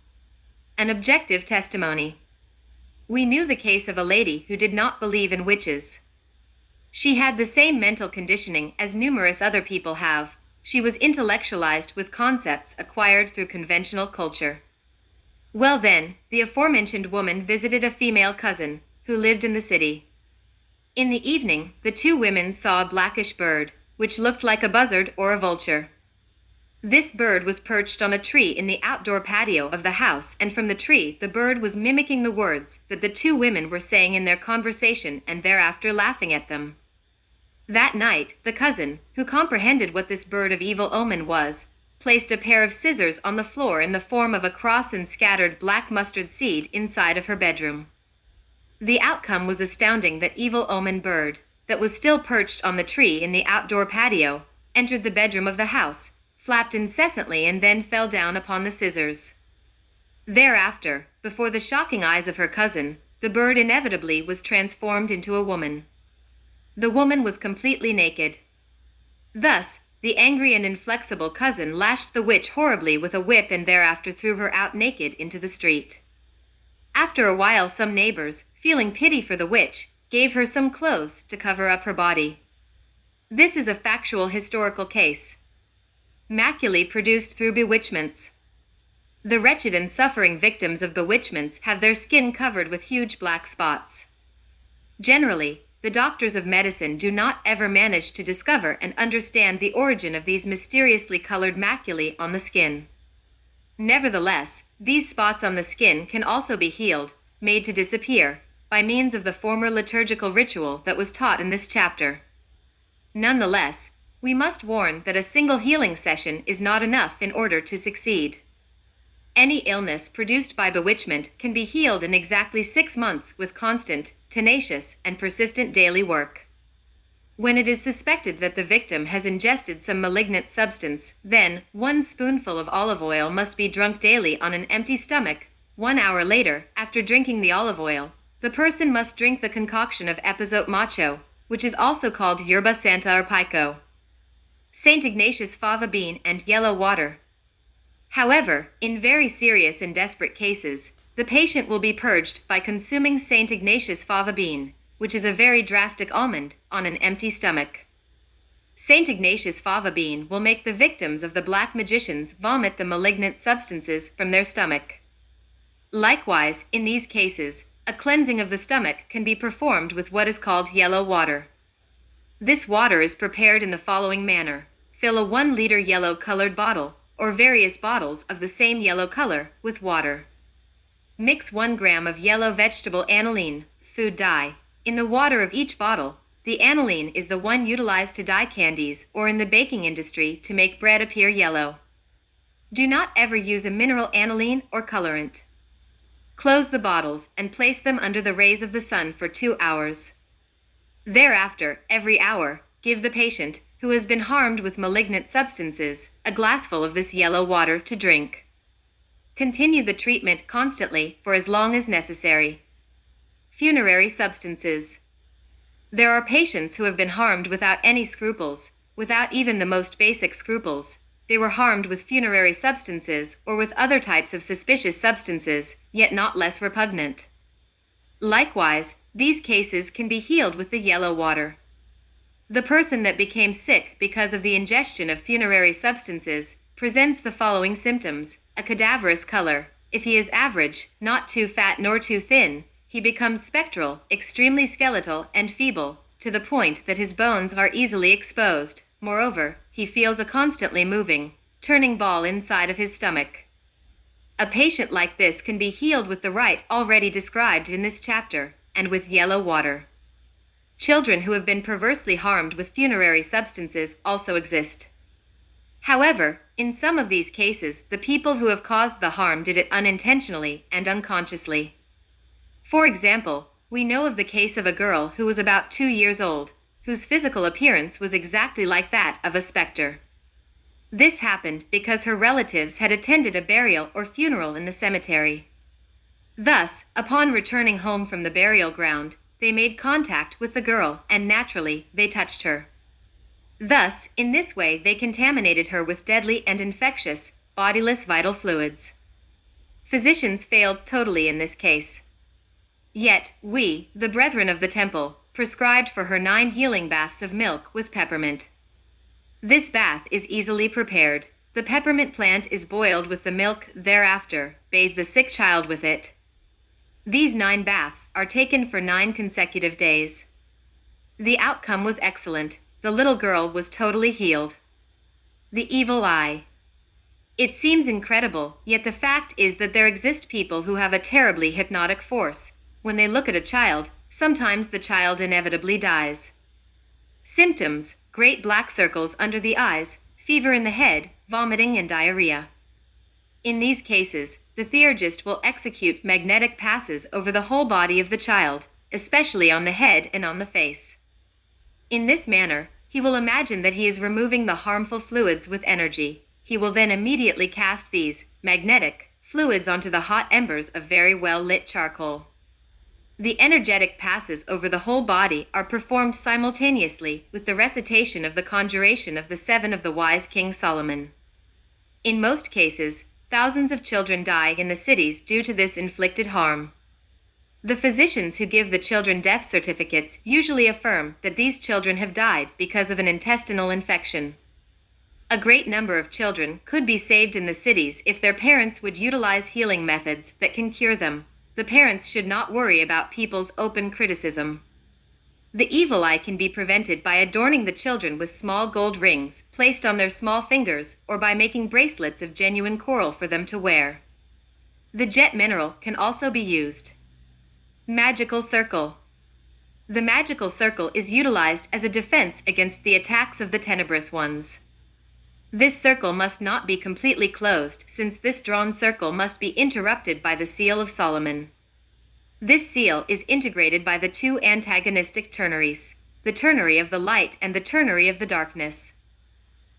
An objective testimony. We knew the case of a lady who did not believe in witches. She had the same mental conditioning as numerous other people have. She was intellectualized with concepts acquired through conventional culture. Well then, the aforementioned woman visited a female cousin, who lived in the city. In the evening, the two women saw a blackish bird, which looked like a buzzard or a vulture. This bird was perched on a tree in the outdoor patio of the house, and from the tree the bird was mimicking the words that the two women were saying in their conversation and thereafter laughing at them. That night, the cousin, who comprehended what this bird of evil omen was, placed a pair of scissors on the floor in the form of a cross and scattered black mustard seed inside of her bedroom. The outcome was astounding. That evil omen bird, that was still perched on the tree in the outdoor patio, entered the bedroom of the house, flapped incessantly, and then fell down upon the scissors. Thereafter, before the shocking eyes of her cousin, the bird inevitably was transformed into a woman. The woman was completely naked. Thus, the angry and inflexible cousin lashed the witch horribly with a whip and thereafter threw her out naked into the street. After a while, some neighbors, feeling pity for the witch, gave her some clothes to cover up her body. This is a factual historical case. Maculae produced through bewitchments. The wretched and suffering victims of bewitchments have their skin covered with huge black spots. Generally, the doctors of medicine do not ever manage to discover and understand the origin of these mysteriously colored maculae on the skin. Nevertheless, these spots on the skin can also be healed, made to disappear, by means of the former liturgical ritual that was taught in this chapter. Nonetheless, we must warn that a single healing session is not enough in order to succeed. Any illness produced by bewitchment can be healed in exactly 6 months with constant, tenacious, and persistent daily work. When it is suspected that the victim has ingested some malignant substance, then 1 spoonful of olive oil must be drunk daily on an empty stomach. 1 hour later, after drinking the olive oil, the person must drink the concoction of epizote macho, which is also called yerba santa or pico, St. Ignatius fava bean, and yellow water. However, in very serious and desperate cases, the patient will be purged by consuming St. Ignatius fava bean, which is a very drastic almond, on an empty stomach. St. Ignatius fava bean will make the victims of the black magicians vomit the malignant substances from their stomach. Likewise, in these cases, a cleansing of the stomach can be performed with what is called yellow water. This water is prepared in the following manner. Fill a 1-liter yellow-colored bottle, or various bottles of the same yellow color, with water. Mix 1 gram of yellow vegetable aniline, food dye, in the water of each bottle. The aniline is the one utilized to dye candies or in the baking industry to make bread appear yellow. Do not ever use a mineral aniline or colorant. Close the bottles and place them under the rays of the sun for 2 hours. Thereafter, every hour, give the patient, who has been harmed with malignant substances, a glassful of this yellow water to drink. Continue the treatment constantly for as long as necessary. Funerary substances. There are patients who have been harmed without any scruples, without even the most basic scruples. They were harmed with funerary substances or with other types of suspicious substances, yet not less repugnant. Likewise, these cases can be healed with the yellow water. The person that became sick because of the ingestion of funerary substances presents the following symptoms: a cadaverous color. If he is average, not too fat nor too thin, he becomes spectral, extremely skeletal, and feeble, to the point that his bones are easily exposed. Moreover, he feels a constantly moving, turning ball inside of his stomach. A patient like this can be healed with the rite already described in this chapter, and with yellow water. Children who have been perversely harmed with funerary substances also exist. However, in some of these cases, the people who have caused the harm did it unintentionally and unconsciously. For example, we know of the case of a girl who was about 2 years old, whose physical appearance was exactly like that of a specter. This happened because her relatives had attended a burial or funeral in the cemetery. Thus, upon returning home from the burial ground, they made contact with the girl, and naturally, they touched her. Thus, in this way, they contaminated her with deadly and infectious, bodiless vital fluids. Physicians failed totally in this case. Yet, we, the brethren of the temple, prescribed for her 9 healing baths of milk with peppermint. This bath is easily prepared. The peppermint plant is boiled with the milk. Thereafter, bathe the sick child with it. These 9 baths are taken for 9 consecutive days. The outcome was excellent. The little girl was totally healed. The evil eye. It seems incredible, yet the fact is that there exist people who have a terribly hypnotic force. When they look at a child, sometimes the child inevitably dies. Symptoms: great black circles under the eyes, fever in the head, vomiting and diarrhea. In these cases, the theurgist will execute magnetic passes over the whole body of the child, especially on the head and on the face. In this manner, he will imagine that he is removing the harmful fluids with energy. He will then immediately cast these magnetic fluids onto the hot embers of very well lit charcoal. The energetic passes over the whole body are performed simultaneously with the recitation of the conjuration of the seven of the wise King Solomon. In most cases, thousands of children die in the cities due to this inflicted harm. The physicians who give the children death certificates usually affirm that these children have died because of an intestinal infection. A great number of children could be saved in the cities if their parents would utilize healing methods that can cure them. The parents should not worry about people's open criticism. The evil eye can be prevented by adorning the children with small gold rings placed on their small fingers or by making bracelets of genuine coral for them to wear. The jet mineral can also be used. Magical circle. The magical circle is utilized as a defense against the attacks of the tenebrous ones. This circle must not be completely closed, since this drawn circle must be interrupted by the seal of Solomon. This seal is integrated by the two antagonistic ternaries, the ternary of the light and the ternary of the darkness.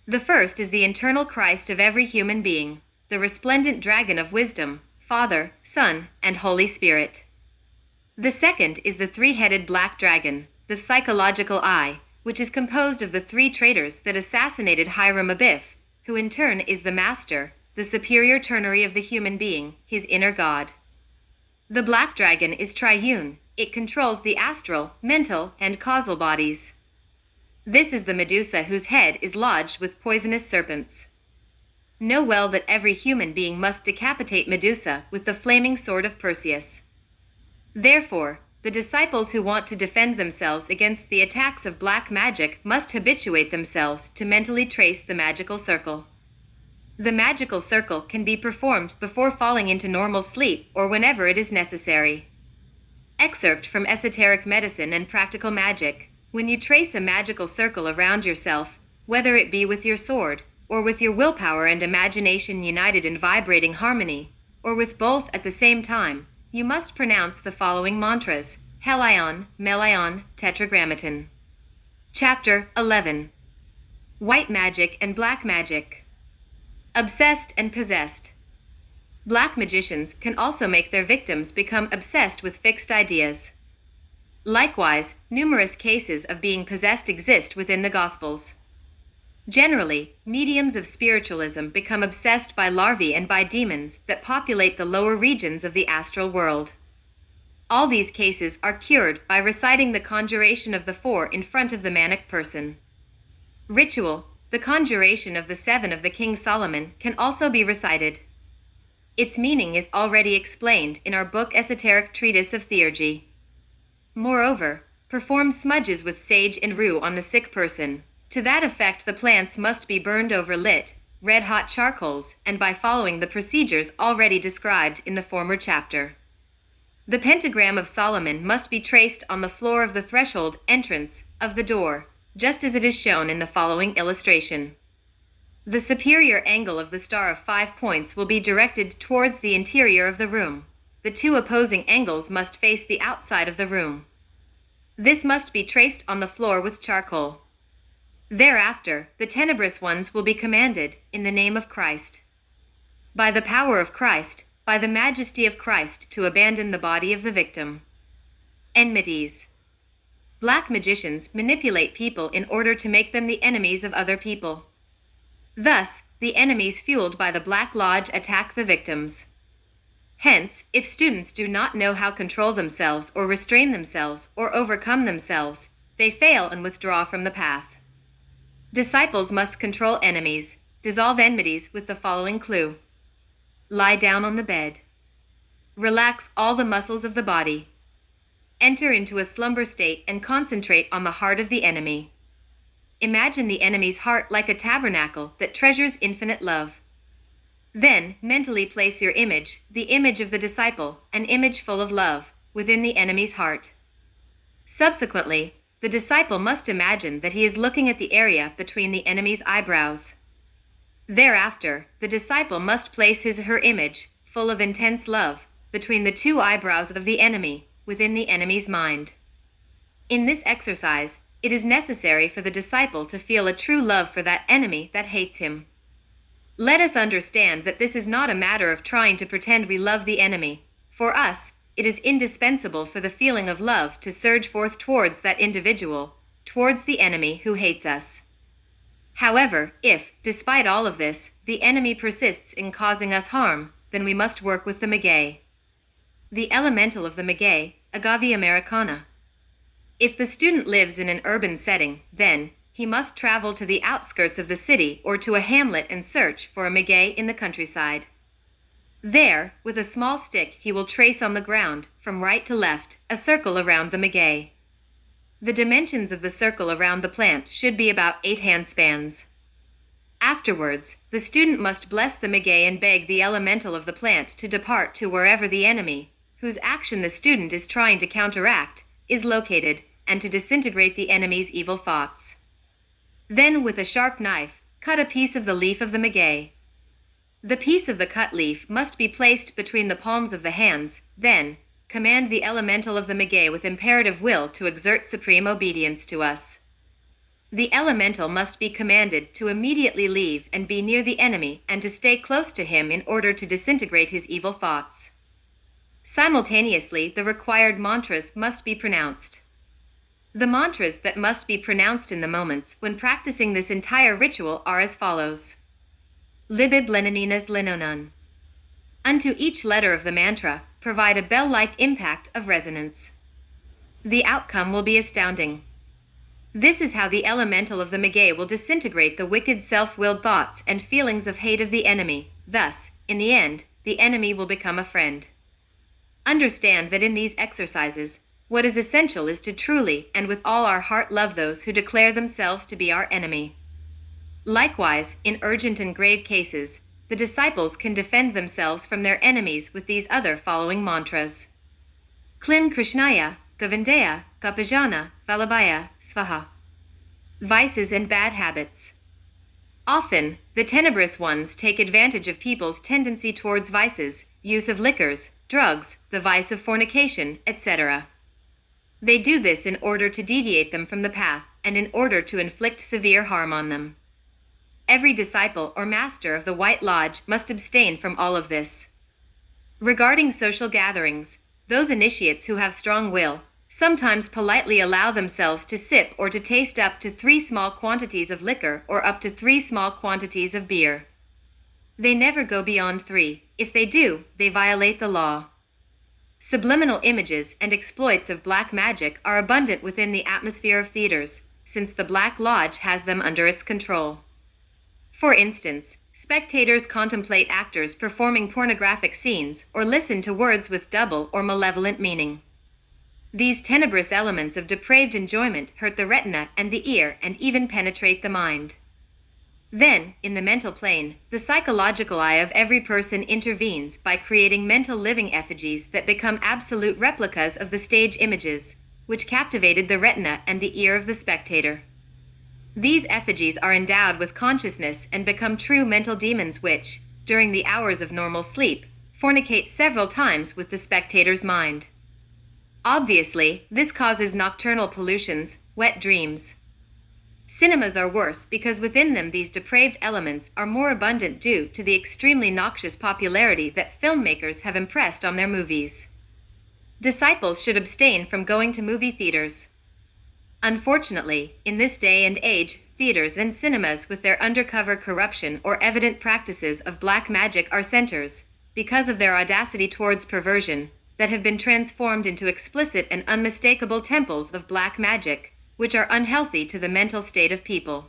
The first is the internal Christ of every human being, the resplendent dragon of wisdom, Father, Son, and Holy Spirit. The second is the three-headed black dragon, the psychological eye, which is composed of the three traitors that assassinated Hiram Abiff, who in turn is the master, the superior ternary of the human being, his inner God. The black dragon is triune. It controls the astral, mental, and causal bodies. This is the Medusa whose head is lodged with poisonous serpents. Know well that every human being must decapitate Medusa with the flaming sword of Perseus. Therefore, the disciples who want to defend themselves against the attacks of black magic must habituate themselves to mentally trace the magical circle. The magical circle can be performed before falling into normal sleep or whenever it is necessary. Excerpt from Esoteric Medicine and Practical Magic. When you trace a magical circle around yourself, whether it be with your sword, or with your willpower and imagination united in vibrating harmony, or with both at the same time, you must pronounce the following mantras: Helion, Melion, Tetragrammaton. Chapter 11. White Magic and Black Magic. Obsessed and possessed. Black magicians can also make their victims become obsessed with fixed ideas. Likewise, numerous cases of being possessed exist within the Gospels. Generally, mediums of spiritualism become obsessed by larvae and by demons that populate the lower regions of the astral world. All these cases are cured by reciting the conjuration of the four in front of the manic person. Ritual. The conjuration of the seven of the King Solomon can also be recited. Its meaning is already explained in our book Esoteric Treatise of Theurgy. Moreover, perform smudges with sage and rue on the sick person. To that effect, the plants must be burned over lit, red-hot charcoals, and by following the procedures already described in the former chapter. The pentagram of Solomon must be traced on the floor of the threshold entrance of the door, just as it is shown in the following illustration. The superior angle of the star of 5 points will be directed towards the interior of the room. The two opposing angles must face the outside of the room. This must be traced on the floor with charcoal. Thereafter, the tenebrous ones will be commanded, in the name of Christ, by the power of Christ, by the majesty of Christ, to abandon the body of the victim. Enmities. Black magicians manipulate people in order to make them the enemies of other people. Thus, the enemies fueled by the Black Lodge attack the victims. Hence, if students do not know how to control themselves or restrain themselves or overcome themselves, they fail and withdraw from the path. Disciples must control enemies, dissolve enmities with the following clue. Lie down on the bed. Relax all the muscles of the body. Enter into a slumber state and concentrate on the heart of the enemy. Imagine the enemy's heart like a tabernacle that treasures infinite love. Then, mentally place your image, the image of the disciple, an image full of love, within the enemy's heart. Subsequently, the disciple must imagine that he is looking at the area between the enemy's eyebrows. Thereafter, the disciple must place his or her image, full of intense love, between the two eyebrows of the enemy, within the enemy's mind. In this exercise, it is necessary for the disciple to feel a true love for that enemy that hates him. Let us understand that this is not a matter of trying to pretend we love the enemy. For us, it is indispensable for the feeling of love to surge forth towards that individual, towards the enemy who hates us. However, if, despite all of this, the enemy persists in causing us harm, then we must work with the maguey. The elemental of the maguey, Agave americana. If the student lives in an urban setting, then he must travel to the outskirts of the city or to a hamlet and search for a maguey in the countryside. There, with a small stick, he will trace on the ground, from right to left, a circle around the maguey. The dimensions of the circle around the plant should be about 8 handspans. Afterwards, the student must bless the maguey and beg the elemental of the plant to depart to wherever the enemy, whose action the student is trying to counteract, is located, and to disintegrate the enemy's evil thoughts. Then, with a sharp knife, cut a piece of the leaf of the maguey. The piece of the cut leaf must be placed between the palms of the hands. Then, command the elemental of the maguey with imperative will to exert supreme obedience to us. The elemental must be commanded to immediately leave and be near the enemy and to stay close to him in order to disintegrate his evil thoughts. Simultaneously, the required mantras must be pronounced. The mantras that must be pronounced in the moments when practicing this entire ritual are as follows. Libid lenininas lenonon. Unto each letter of the mantra, provide a bell-like impact of resonance. The outcome will be astounding. This is how the elemental of the maguey will disintegrate the wicked self-willed thoughts and feelings of hate of the enemy. Thus, in the end, the enemy will become a friend. Understand that in these exercises, what is essential is to truly and with all our heart love those who declare themselves to be our enemy. Likewise, in urgent and grave cases, the disciples can defend themselves from their enemies with these other following mantras. Klim Krishnaya, Govindaya, Gopajana, Vallabhaya, Svaha. Vices and bad habits. Often, the tenebrous ones take advantage of people's tendency towards vices, use of liquors, drugs, the vice of fornication, etc. They do this in order to deviate them from the path and in order to inflict severe harm on them. Every disciple or master of the White Lodge must abstain from all of this. Regarding social gatherings, those initiates who have strong will sometimes politely allow themselves to sip or to taste up to 3 small quantities of liquor or up to 3 small quantities of beer. They never go beyond 3. If they do, they violate the law. Subliminal images and exploits of black magic are abundant within the atmosphere of theaters, since the Black Lodge has them under its control. For instance, spectators contemplate actors performing pornographic scenes or listen to words with double or malevolent meaning. These tenebrous elements of depraved enjoyment hurt the retina and the ear and even penetrate the mind. Then, in the mental plane, the psychological eye of every person intervenes by creating mental living effigies that become absolute replicas of the stage images, which captivated the retina and the ear of the spectator. These effigies are endowed with consciousness and become true mental demons which, during the hours of normal sleep, fornicate several times with the spectator's mind. Obviously, this causes nocturnal pollutions, wet dreams. Cinemas are worse because within them these depraved elements are more abundant due to the extremely noxious popularity that filmmakers have impressed on their movies. Disciples should abstain from going to movie theaters. Unfortunately, in this day and age, theaters and cinemas with their undercover corruption or evident practices of black magic are centers, because of their audacity towards perversion, that have been transformed into explicit and unmistakable temples of black magic, which are unhealthy to the mental state of people.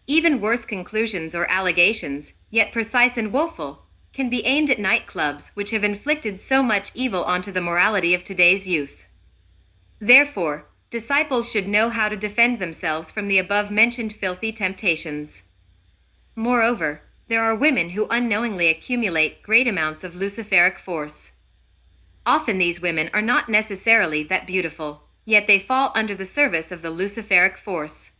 Even worse conclusions or allegations, yet precise and woeful, can be aimed at nightclubs which have inflicted so much evil onto the morality of today's youth. Therefore, disciples should know how to defend themselves from the above-mentioned filthy temptations. Moreover, there are women who unknowingly accumulate great amounts of luciferic force. Often these women are not necessarily that beautiful, yet they fall under the service of the luciferic force.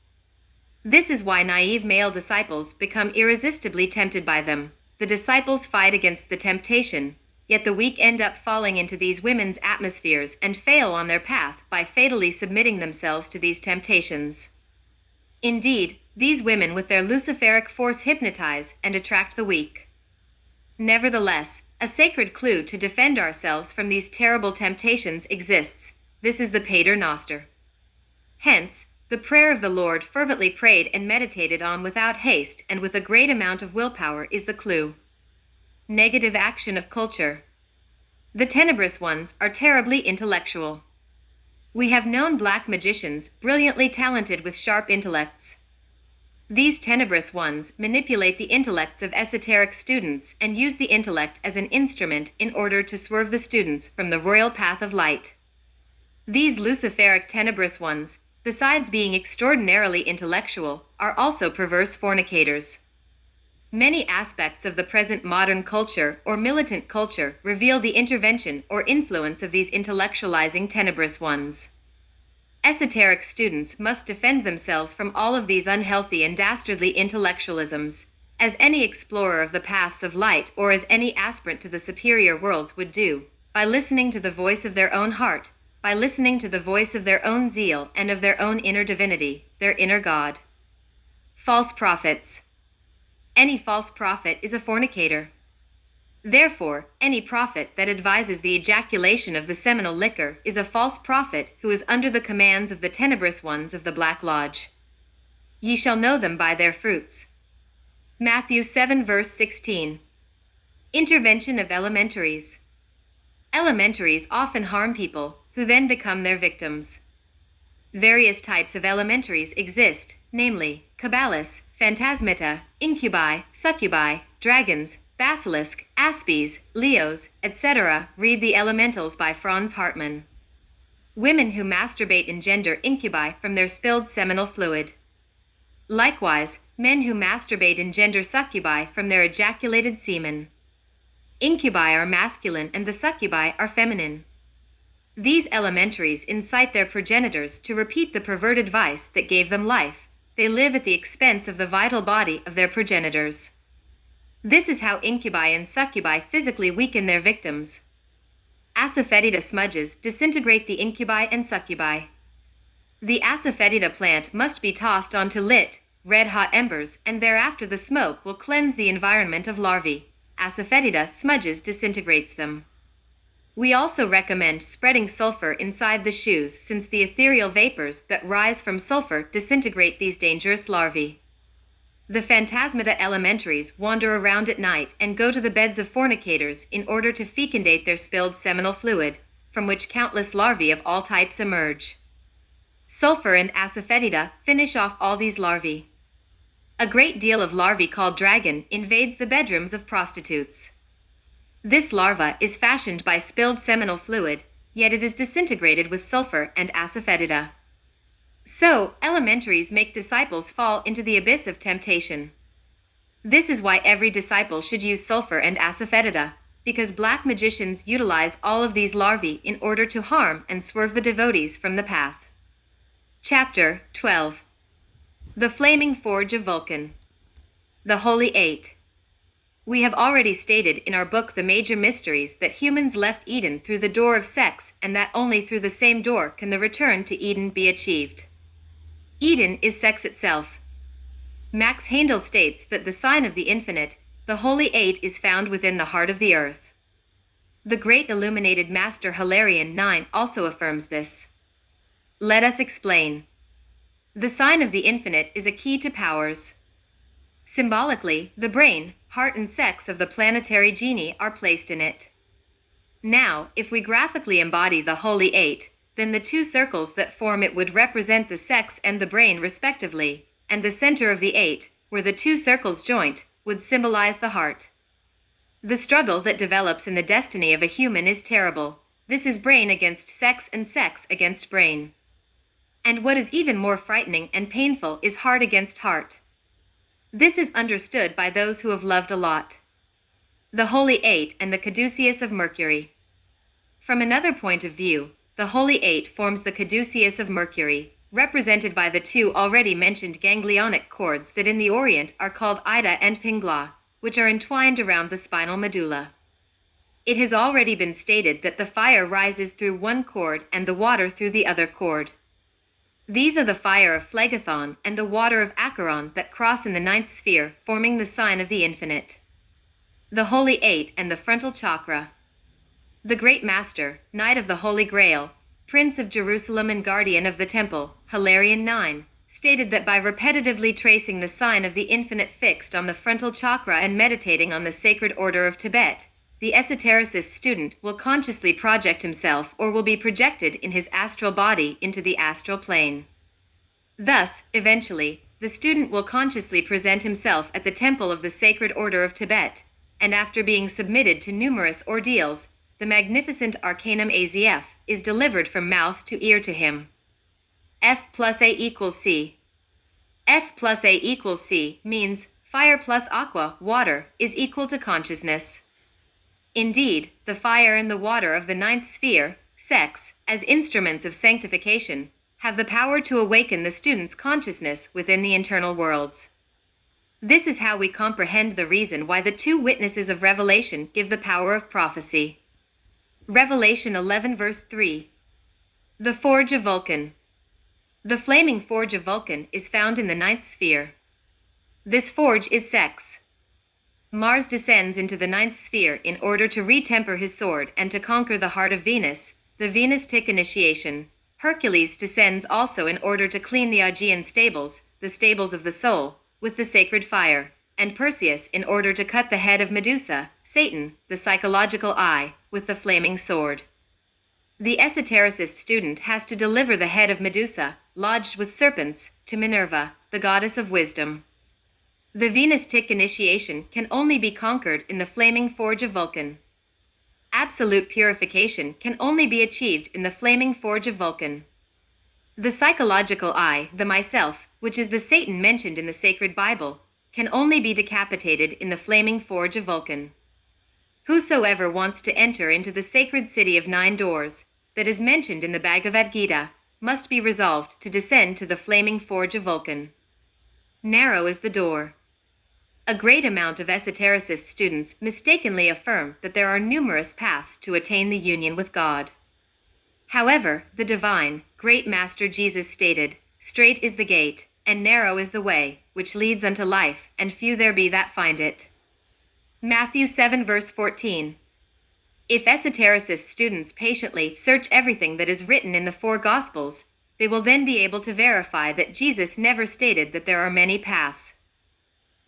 This is why naive male disciples become irresistibly tempted by them. The disciples fight against the temptation, yet the weak end up falling into these women's atmospheres and fail on their path by fatally submitting themselves to these temptations. Indeed, these women with their luciferic force hypnotize and attract the weak. Nevertheless, a sacred clue to defend ourselves from these terrible temptations exists. This is the Pater Noster. Hence, the prayer of the Lord fervently prayed and meditated on without haste and with a great amount of willpower is the clue. Negative action of culture. The tenebrous ones are terribly intellectual. We have known black magicians, brilliantly talented with sharp intellects. These tenebrous ones manipulate the intellects of esoteric students and use the intellect as an instrument in order to swerve the students from the royal path of light. These luciferic tenebrous ones, besides being extraordinarily intellectual, are also perverse fornicators. Many aspects of the present modern culture or militant culture reveal the intervention or influence of these intellectualizing tenebrous ones. Esoteric students must defend themselves from all of these unhealthy and dastardly intellectualisms, as any explorer of the paths of light or as any aspirant to the superior worlds would do, by listening to the voice of their own heart, by listening to the voice of their own zeal and of their own inner divinity, their inner God. False prophets. Any false prophet is a fornicator. Therefore, any prophet that advises the ejaculation of the seminal liquor is a false prophet who is under the commands of the tenebrous ones of the Black Lodge. Ye shall know them by their fruits. Matthew 7 verse 16. Intervention of elementaries. Elementaries often harm people, who then become their victims. Various types of elementaries exist, namely, Cabalists, Phantasmata, Incubi, Succubi, Dragons, Basilisk, Aspies, Leos, etc. Read The Elementals by Franz Hartmann. Women who masturbate engender incubi from their spilled seminal fluid. Likewise, men who masturbate engender succubi from their ejaculated semen. Incubi are masculine and the succubi are feminine. These elementaries incite their progenitors to repeat the perverted vice that gave them life. They live at the expense of the vital body of their progenitors. This is how incubi and succubi physically weaken their victims. Asafoetida smudges disintegrate the incubi and succubi. The asafoetida plant must be tossed onto lit, red-hot embers, and thereafter the smoke will cleanse the environment of larvae. Asafoetida smudges disintegrates them. We also recommend spreading sulfur inside the shoes since the ethereal vapors that rise from sulfur disintegrate these dangerous larvae. The phantasmata elementaries wander around at night and go to the beds of fornicators in order to fecundate their spilled seminal fluid, from which countless larvae of all types emerge. Sulfur and asafoetida finish off all these larvae. A great deal of larvae called dragon invades the bedrooms of prostitutes. This larva is fashioned by spilled seminal fluid, yet it is disintegrated with sulfur and asafoetida. So, elementaries make disciples fall into the abyss of temptation. This is why every disciple should use sulfur and asafoetida, because black magicians utilize all of these larvae in order to harm and swerve the devotees from the path. Chapter 12. The Flaming Forge of Vulcan. The Holy Eight. We have already stated in our book The Major Mysteries that humans left Eden through the door of sex and that only through the same door can the return to Eden be achieved. Eden is sex itself. Max Heindel states that the sign of the infinite, the Holy Eight, is found within the heart of the earth. The great illuminated Master Hilarion IX also affirms this. Let us explain. The sign of the infinite is a key to powers. Symbolically, the brain, heart and sex of the planetary genii are placed in it. Now, if we graphically embody the Holy Eight, then the two circles that form it would represent the sex and the brain respectively, and the center of the eight, where the two circles joint, would symbolize the heart. The struggle that develops in the destiny of a human is terrible. This is brain against sex and sex against brain. And what is even more frightening and painful is heart against heart. This is understood by those who have loved a lot. The Holy Eight and the caduceus of Mercury. From another point of view, the Holy Eight forms the caduceus of Mercury, represented by the two already mentioned ganglionic cords that in the Orient are called Ida and Pingla, which are entwined around the spinal medulla. It has already been stated that the fire rises through one cord and the water through the other cord. These are the fire of Phlegethon and the water of Acheron that cross in the ninth sphere, forming the sign of the infinite. The Holy Eight and the Frontal Chakra. The Great Master, Knight of the Holy Grail, Prince of Jerusalem and Guardian of the Temple, Hilarion 9, stated that by repetitively tracing the sign of the infinite fixed on the frontal chakra and meditating on the Sacred Order of Tibet, the esotericist student will consciously project himself or will be projected in his astral body into the astral plane. Thus, eventually, the student will consciously present himself at the temple of the Sacred Order of Tibet, and after being submitted to numerous ordeals, the magnificent Arcanum AZF is delivered from mouth to ear to him. F plus A equals C. F plus A equals C means fire plus aqua, water, is equal to consciousness. Indeed, the fire and the water of the ninth sphere, sex, as instruments of sanctification, have the power to awaken the student's consciousness within the internal worlds. This is how we comprehend the reason why the two witnesses of Revelation give the power of prophecy. Revelation 11 verse 3. The Forge of Vulcan. The flaming forge of Vulcan is found in the ninth sphere. This forge is sex. Mars descends into the ninth sphere in order to retemper his sword and to conquer the heart of Venus, the Venus tick initiation. Hercules descends also in order to clean the Augean stables, the stables of the soul, with the sacred fire, and Perseus in order to cut the head of Medusa, Satan, the psychological eye, with the flaming sword. The esotericist student has to deliver the head of Medusa, lodged with serpents, to Minerva, the goddess of wisdom. The Venus tick initiation can only be conquered in the flaming forge of Vulcan. Absolute purification can only be achieved in the flaming forge of Vulcan. The psychological I, the myself, which is the Satan mentioned in the sacred Bible, can only be decapitated in the flaming forge of Vulcan. Whosoever wants to enter into the sacred city of 9 doors, that is mentioned in the Bhagavad Gita, must be resolved to descend to the flaming forge of Vulcan. Narrow is the door. A great amount of esotericist students mistakenly affirm that there are numerous paths to attain the union with God. However, the divine, great Master Jesus stated, "Straight is the gate, and narrow is the way, which leads unto life, and few there be that find it." Matthew 7 verse 14. If esotericist students patiently search everything that is written in the 4 Gospels, they will then be able to verify that Jesus never stated that there are many paths.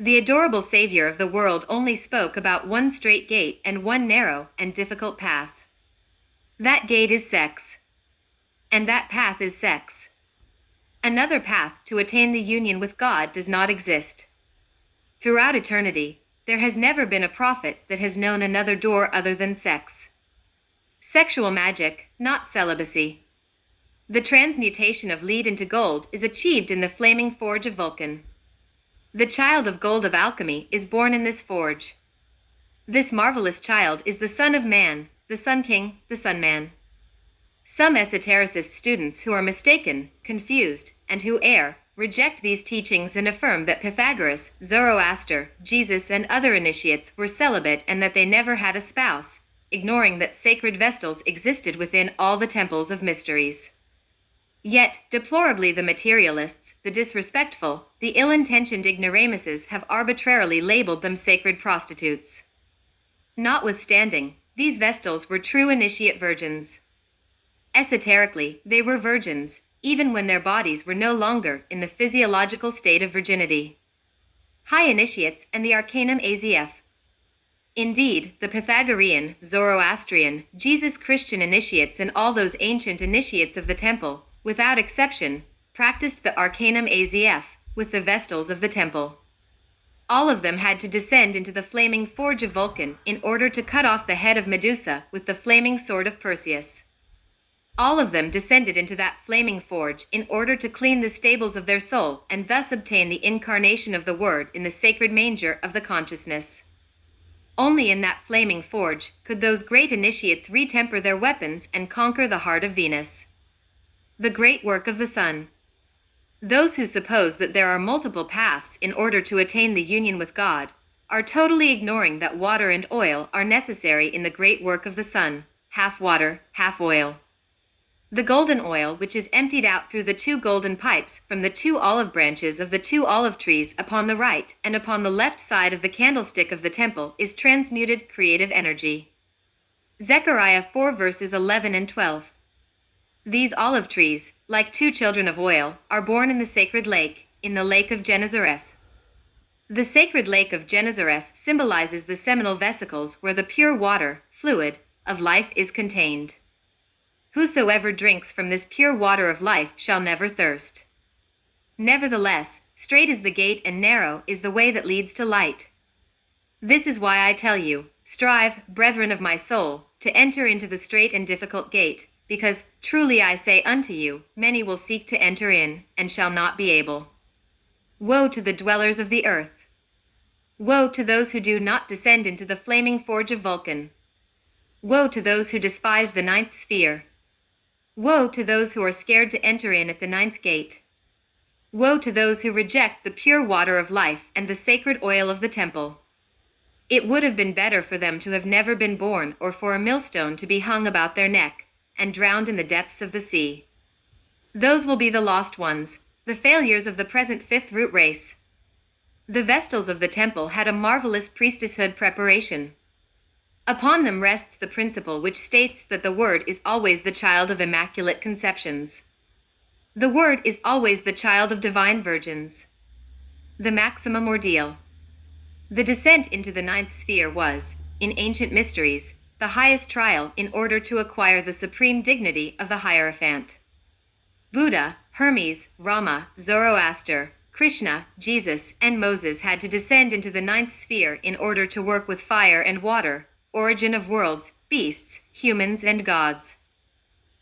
The adorable Savior of the world only spoke about one straight gate and one narrow and difficult path. That gate is sex. And that path is sex. Another path to attain the union with God does not exist. Throughout eternity, there has never been a prophet that has known another door other than sex. Sexual magic, not celibacy. The transmutation of lead into gold is achieved in the flaming forge of Vulcan. The child of gold of alchemy is born in this forge. This marvelous child is the Son of Man, the Sun King, the Sun Man. Some esotericist students who are mistaken, confused, and who err, reject these teachings and affirm that Pythagoras, Zoroaster, Jesus, and other initiates were celibate and that they never had a spouse, ignoring that sacred vestals existed within all the temples of mysteries. Yet, deplorably the materialists, the disrespectful, the ill-intentioned ignoramuses have arbitrarily labeled them sacred prostitutes. Notwithstanding, these vestals were true initiate virgins. Esoterically, they were virgins, even when their bodies were no longer in the physiological state of virginity. High initiates and the Arcanum AZF. Indeed, the Pythagorean, Zoroastrian, Jesus Christian initiates and all those ancient initiates of the temple, without exception, practiced the Arcanum AZF with the vestals of the temple. All of them had to descend into the flaming forge of Vulcan in order to cut off the head of Medusa with the flaming sword of Perseus. All of them descended into that flaming forge in order to clean the stables of their soul and thus obtain the incarnation of the Word in the sacred manger of the consciousness. Only in that flaming forge could those great initiates retemper their weapons and conquer the heart of Venus. The great work of the sun. Those who suppose that there are multiple paths in order to attain the union with God are totally ignoring that water and oil are necessary in the great work of the sun, half water, half oil. The golden oil which is emptied out through the 2 golden pipes from the 2 olive branches of the 2 olive trees upon the right and upon the left side of the candlestick of the temple is transmuted creative energy. Zechariah 4 verses 11 and 12. These olive trees, like 2 children of oil, are born in the sacred lake, in the lake of Gennesareth. The sacred lake of Gennesareth symbolizes the seminal vesicles where the pure water, fluid, of life is contained. Whosoever drinks from this pure water of life shall never thirst. Nevertheless, strait is the gate and narrow is the way that leads to light. This is why I tell you, strive, brethren of my soul, to enter into the strait and difficult gate, because, truly I say unto you, many will seek to enter in, and shall not be able. Woe to the dwellers of the earth! Woe to those who do not descend into the flaming forge of Vulcan! Woe to those who despise the 9th sphere! Woe to those who are scared to enter in at the 9th gate! Woe to those who reject the pure water of life and the sacred oil of the temple! It would have been better for them to have never been born or for a millstone to be hung about their neck and drowned in the depths of the sea. Those will be the lost ones, the failures of the present 5th root race. The vestals of the temple had a marvelous priestesshood preparation. Upon them rests the principle which states that the Word is always the child of immaculate conceptions. The Word is always the child of divine virgins. The maximum ordeal. The descent into the 9th sphere was, in ancient mysteries, the highest trial in order to acquire the supreme dignity of the Hierophant. Buddha, Hermes, Rama, Zoroaster, Krishna, Jesus, and Moses had to descend into the 9th sphere in order to work with fire and water, origin of worlds, beasts, humans, and gods.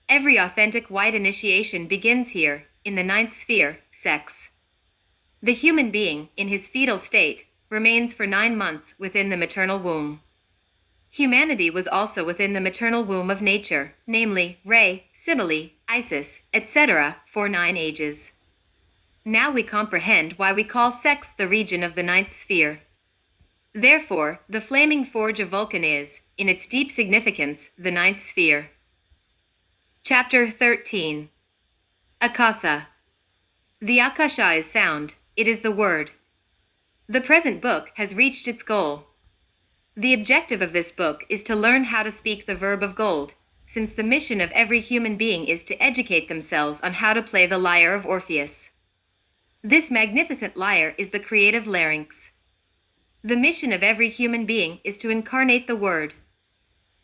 Every authentic white initiation begins here, in the 9th sphere, sex. The human being, in his fetal state, remains for 9 months within the maternal womb. Humanity was also within the maternal womb of nature, namely, Re, Cybele, Isis, etc., for 9 ages. Now we comprehend why we call sex the region of the 9th sphere. Therefore, the flaming forge of Vulcan is, in its deep significance, the 9th sphere. Chapter 13. Akasa. The Akasha is sound, it is the word. The present book has reached its goal. The objective of this book is to learn how to speak the verb of gold, since the mission of every human being is to educate themselves on how to play the lyre of Orpheus. This magnificent lyre is the creative larynx. The mission of every human being is to incarnate the Word.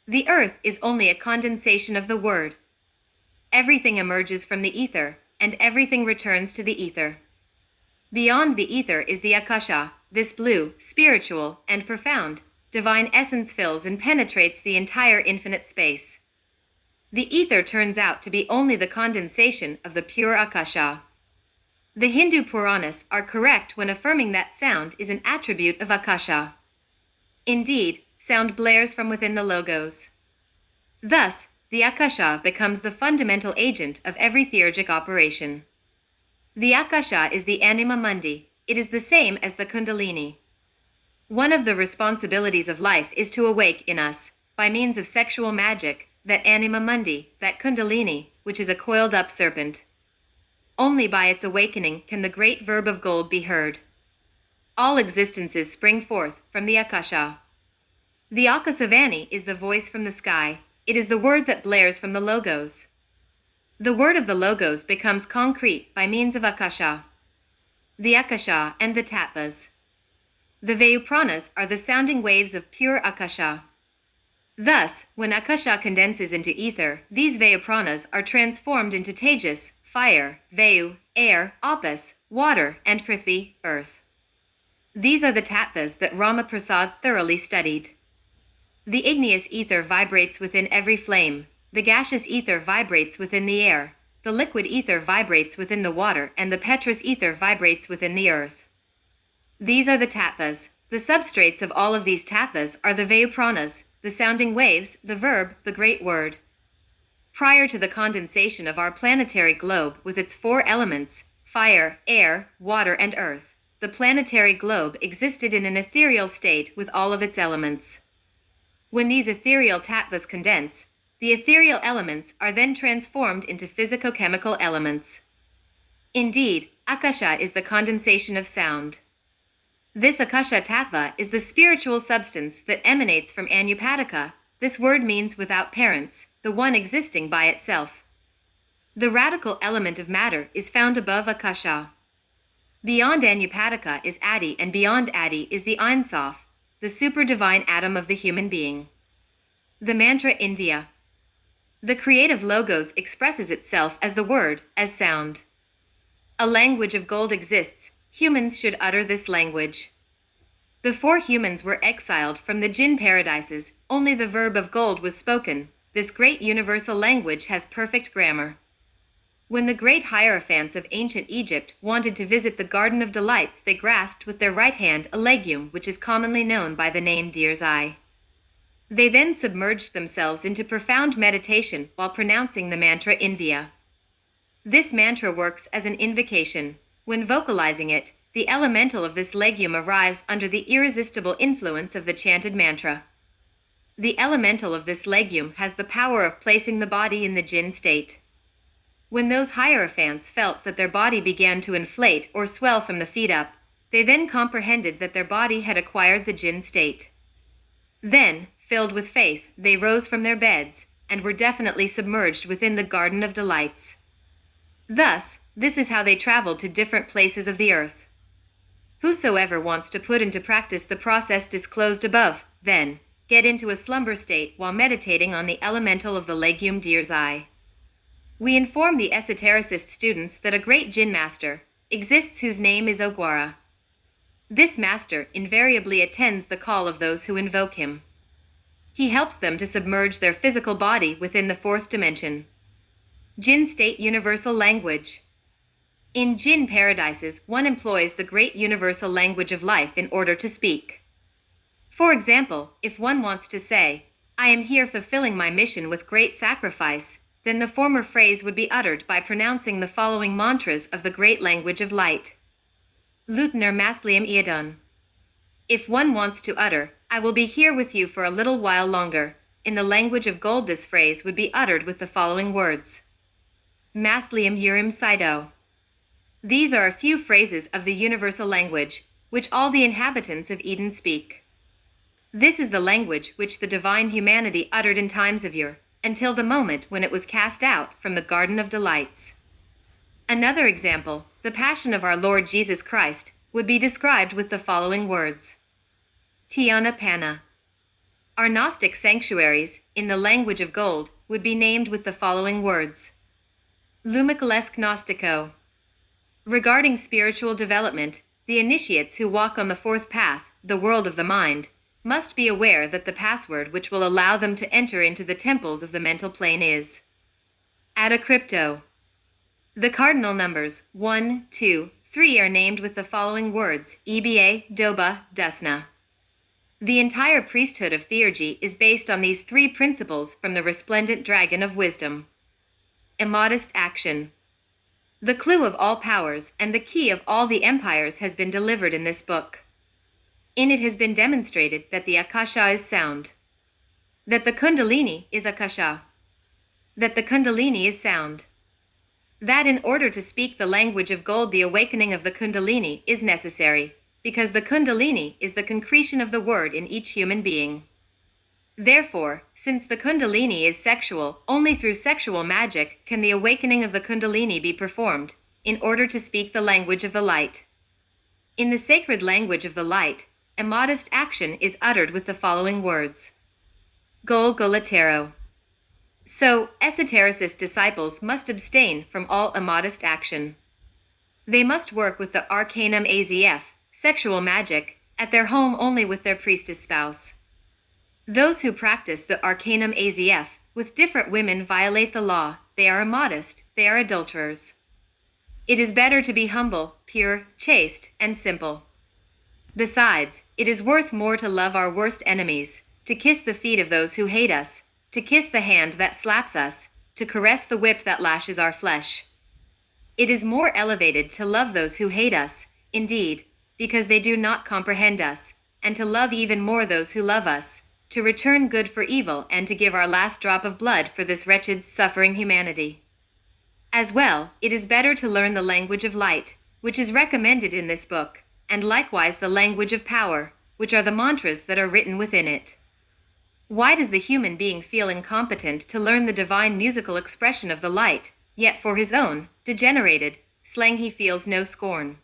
The earth is only a condensation of the Word. Everything emerges from the ether, and everything returns to the ether. Beyond the ether is the Akasha, this blue, spiritual, and profound, divine essence fills and penetrates the entire infinite space. The ether turns out to be only the condensation of the pure Akasha. The Hindu Puranas are correct when affirming that sound is an attribute of Akasha. Indeed, sound blares from within the logos. Thus, the Akasha becomes the fundamental agent of every theurgic operation. The Akasha is the anima mundi, it is the same as the Kundalini. One of the responsibilities of life is to awake in us, by means of sexual magic, that anima mundi, that Kundalini, which is a coiled-up serpent. Only by its awakening can the great verb of gold be heard. All existences spring forth from the Akasha. The Akasavani is the voice from the sky, it is the word that blares from the logos. The word of the logos becomes concrete by means of Akasha. The Akasha and the Tattvas. The Vayupranas are the sounding waves of pure Akasha. Thus, when Akasha condenses into ether, these Vayupranas are transformed into Tejas, fire, Vayu, air, Apas, water, and Prithvi, earth. These are the Tattvas that Rama Prasad thoroughly studied. The igneous ether vibrates within every flame, the gaseous ether vibrates within the air, the liquid ether vibrates within the water, and the petrous ether vibrates within the earth. These are the Tattvas. The substrates of all of these Tattvas are the Vayupranas, the sounding waves, the verb, the great word. Prior to the condensation of our planetary globe with its 4 elements, fire, air, water, and earth, the planetary globe existed in an ethereal state with all of its elements. When these ethereal Tattvas condense, the ethereal elements are then transformed into physico-chemical elements. Indeed, akasha is the condensation of sound. This akasha tattva is the spiritual substance that emanates from anupadika. This word means without parents, the one existing by itself. The radical element of matter is found above akasha. Beyond anupadika is adi, and beyond adi is the Ein Sof, the super-divine atom of the human being. The mantra Inviya. The creative logos expresses itself as the word, as sound. A language of gold exists, humans should utter this language. Before humans were exiled from the jinn paradises, only the verb of gold was spoken. This great universal language has perfect grammar. When the great hierophants of ancient Egypt wanted to visit the Garden of Delights, they grasped with their right hand a legume which is commonly known by the name deer's eye. They then submerged themselves into profound meditation while pronouncing the mantra Inviya. This mantra works as an invocation. When vocalizing it, the elemental of this legume arrives under the irresistible influence of the chanted mantra. The elemental of this legume has the power of placing the body in the jinn state. When those hierophants felt that their body began to inflate or swell from the feet up, they then comprehended that their body had acquired the jinn state. Then, filled with faith, they rose from their beds, and were definitely submerged within the Garden of Delights. Thus, this is how they traveled to different places of the earth. Whosoever wants to put into practice the process disclosed above, then, get into a slumber state while meditating on the elemental of the legume deer's eye. We inform the esotericist students that a great jinn master exists whose name is Ogwara. This master invariably attends the call of those who invoke him. He helps them to submerge their physical body within the fourth dimension. Jinn state universal language. In jinn paradises, one employs the great universal language of life in order to speak. For example, if one wants to say, "I am here fulfilling my mission with great sacrifice," then the former phrase would be uttered by pronouncing the following mantras of the great language of light. Lutner Masliam Iadun. If one wants to utter, "I will be here with you for a little while longer," in the language of gold this phrase would be uttered with the following words. Masliam Urim Saido. These are a few phrases of the universal language, which all the inhabitants of Eden speak. This is the language which the divine humanity uttered in times of yore, until the moment when it was cast out from the Garden of Delights. Another example, the Passion of our Lord Jesus Christ, would be described with the following words. Tiana Panna. Our Gnostic sanctuaries, in the language of gold, would be named with the following words. Lumicalesque Gnostico. Regarding spiritual development, the initiates who walk on the fourth path, the world of the mind, must be aware that the password which will allow them to enter into the temples of the mental plane is Adacrypto. The cardinal numbers 1, 2, 3 are named with the following words, Eba, Doba, Dusna. The entire priesthood of Theurgy is based on these three principles from the resplendent dragon of wisdom. Immodest action. The clue of all powers and the key of all the empires has been delivered in this book. In it has been demonstrated that the akasha is sound, that the kundalini is akasha, that the kundalini is sound, that in order to speak the language of gold the awakening of the kundalini is necessary, because the kundalini is the concretion of the word in each human being. Therefore, since the kundalini is sexual, only through sexual magic can the awakening of the kundalini be performed, in order to speak the language of the light. In the sacred language of the light, immodest action is uttered with the following words. Gol Golatero. So, esotericist disciples must abstain from all immodest action. They must work with the Arcanum AZF, sexual magic, at their home only with their priestess spouse. Those who practice the Arcanum AZF with different women violate the law, they are immodest, they are adulterers. It is better to be humble, pure, chaste, and simple. Besides, it is worth more to love our worst enemies, to kiss the feet of those who hate us, to kiss the hand that slaps us, to caress the whip that lashes our flesh. It is more elevated to love those who hate us, indeed, because they do not comprehend us, and to love even more those who love us, to return good for evil and to give our last drop of blood for this wretched, suffering humanity. As well, it is better to learn the language of light, which is recommended in this book, and likewise the language of power, which are the mantras that are written within it. Why does the human being feel incompetent to learn the divine musical expression of the light, yet for his own, degenerated, slang he feels no scorn?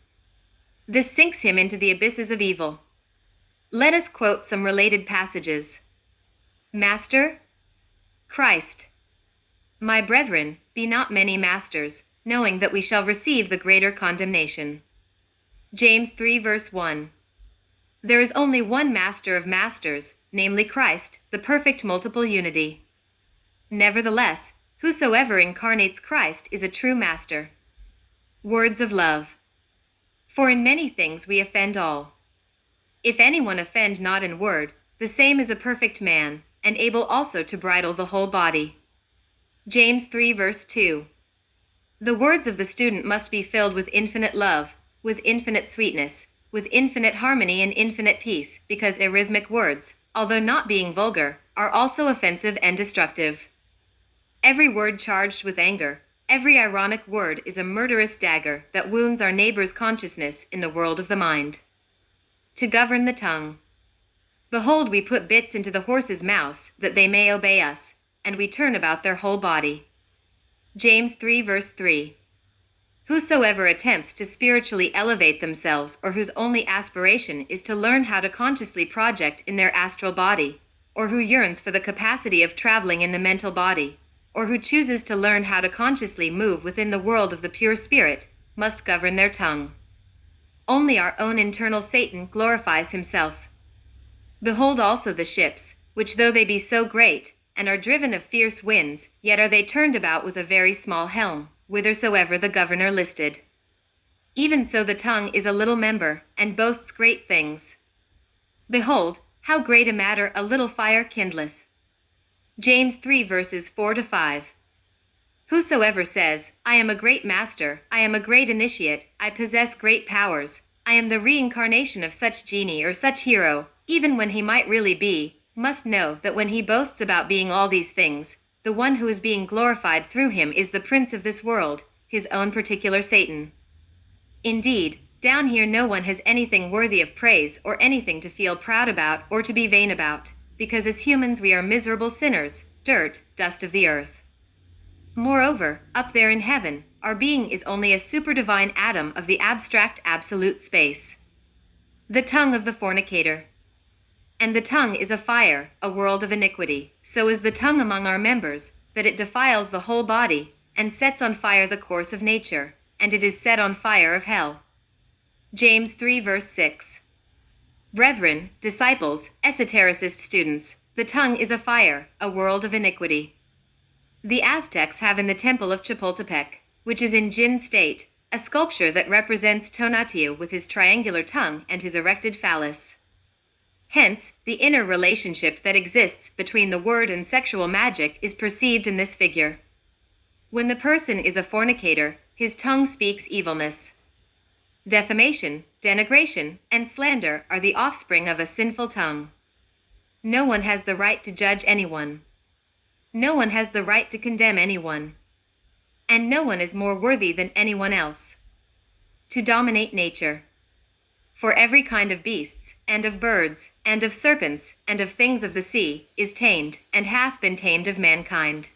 This sinks him into the abysses of evil. Let us quote some related passages. Master, Christ. My brethren, be not many masters, knowing that we shall receive the greater condemnation. James 3 verse 1. There is only one master of masters, namely Christ, the perfect multiple unity. Nevertheless, whosoever incarnates Christ is a true master. Words of love. For in many things we offend all. If anyone offend not in word, the same is a perfect man, and able also to bridle the whole body. James 3 verse 2. The words of the student must be filled with infinite love, with infinite sweetness, with infinite harmony and infinite peace, because arrhythmic words, although not being vulgar, are also offensive and destructive. Every word charged with anger, every ironic word is a murderous dagger that wounds our neighbor's consciousness in the world of the mind. To govern the tongue. Behold, we put bits into the horses' mouths that they may obey us, and we turn about their whole body. James 3 verse 3. Whosoever attempts to spiritually elevate themselves or whose only aspiration is to learn how to consciously project in their astral body, or who yearns for the capacity of traveling in the mental body, or who chooses to learn how to consciously move within the world of the pure spirit, must govern their tongue. Only our own internal Satan glorifies himself. Behold also the ships, which though they be so great, and are driven of fierce winds, yet are they turned about with a very small helm, whithersoever the governor listed. Even so the tongue is a little member, and boasts great things. Behold, how great a matter a little fire kindleth. James 3 verses 4-5. Whosoever says, I am a great master, I am a great initiate, I possess great powers, I am the reincarnation of such genie or such hero, even when he might really be, must know that when he boasts about being all these things, the one who is being glorified through him is the prince of this world, his own particular Satan. Indeed, down here no one has anything worthy of praise or anything to feel proud about or to be vain about, because as humans we are miserable sinners, dirt, dust of the earth. Moreover, up there in heaven, our being is only a superdivine atom of the abstract absolute space. The tongue of the fornicator. And the tongue is a fire, a world of iniquity, so is the tongue among our members, that it defiles the whole body, and sets on fire the course of nature, and it is set on fire of hell. James 3 verse 6. Brethren, disciples, esotericist students, the tongue is a fire, a world of iniquity. The Aztecs have in the temple of Chapultepec, which is in Jin state, a sculpture that represents Tonatiuh with his triangular tongue and his erected phallus. Hence, the inner relationship that exists between the word and sexual magic is perceived in this figure. When the person is a fornicator, his tongue speaks evilness. Defamation, denigration, and slander are the offspring of a sinful tongue. No one has the right to judge anyone. No one has the right to condemn anyone. And no one is more worthy than anyone else. To dominate nature. For every kind of beasts, and of birds, and of serpents, and of things of the sea, is tamed, and hath been tamed of mankind.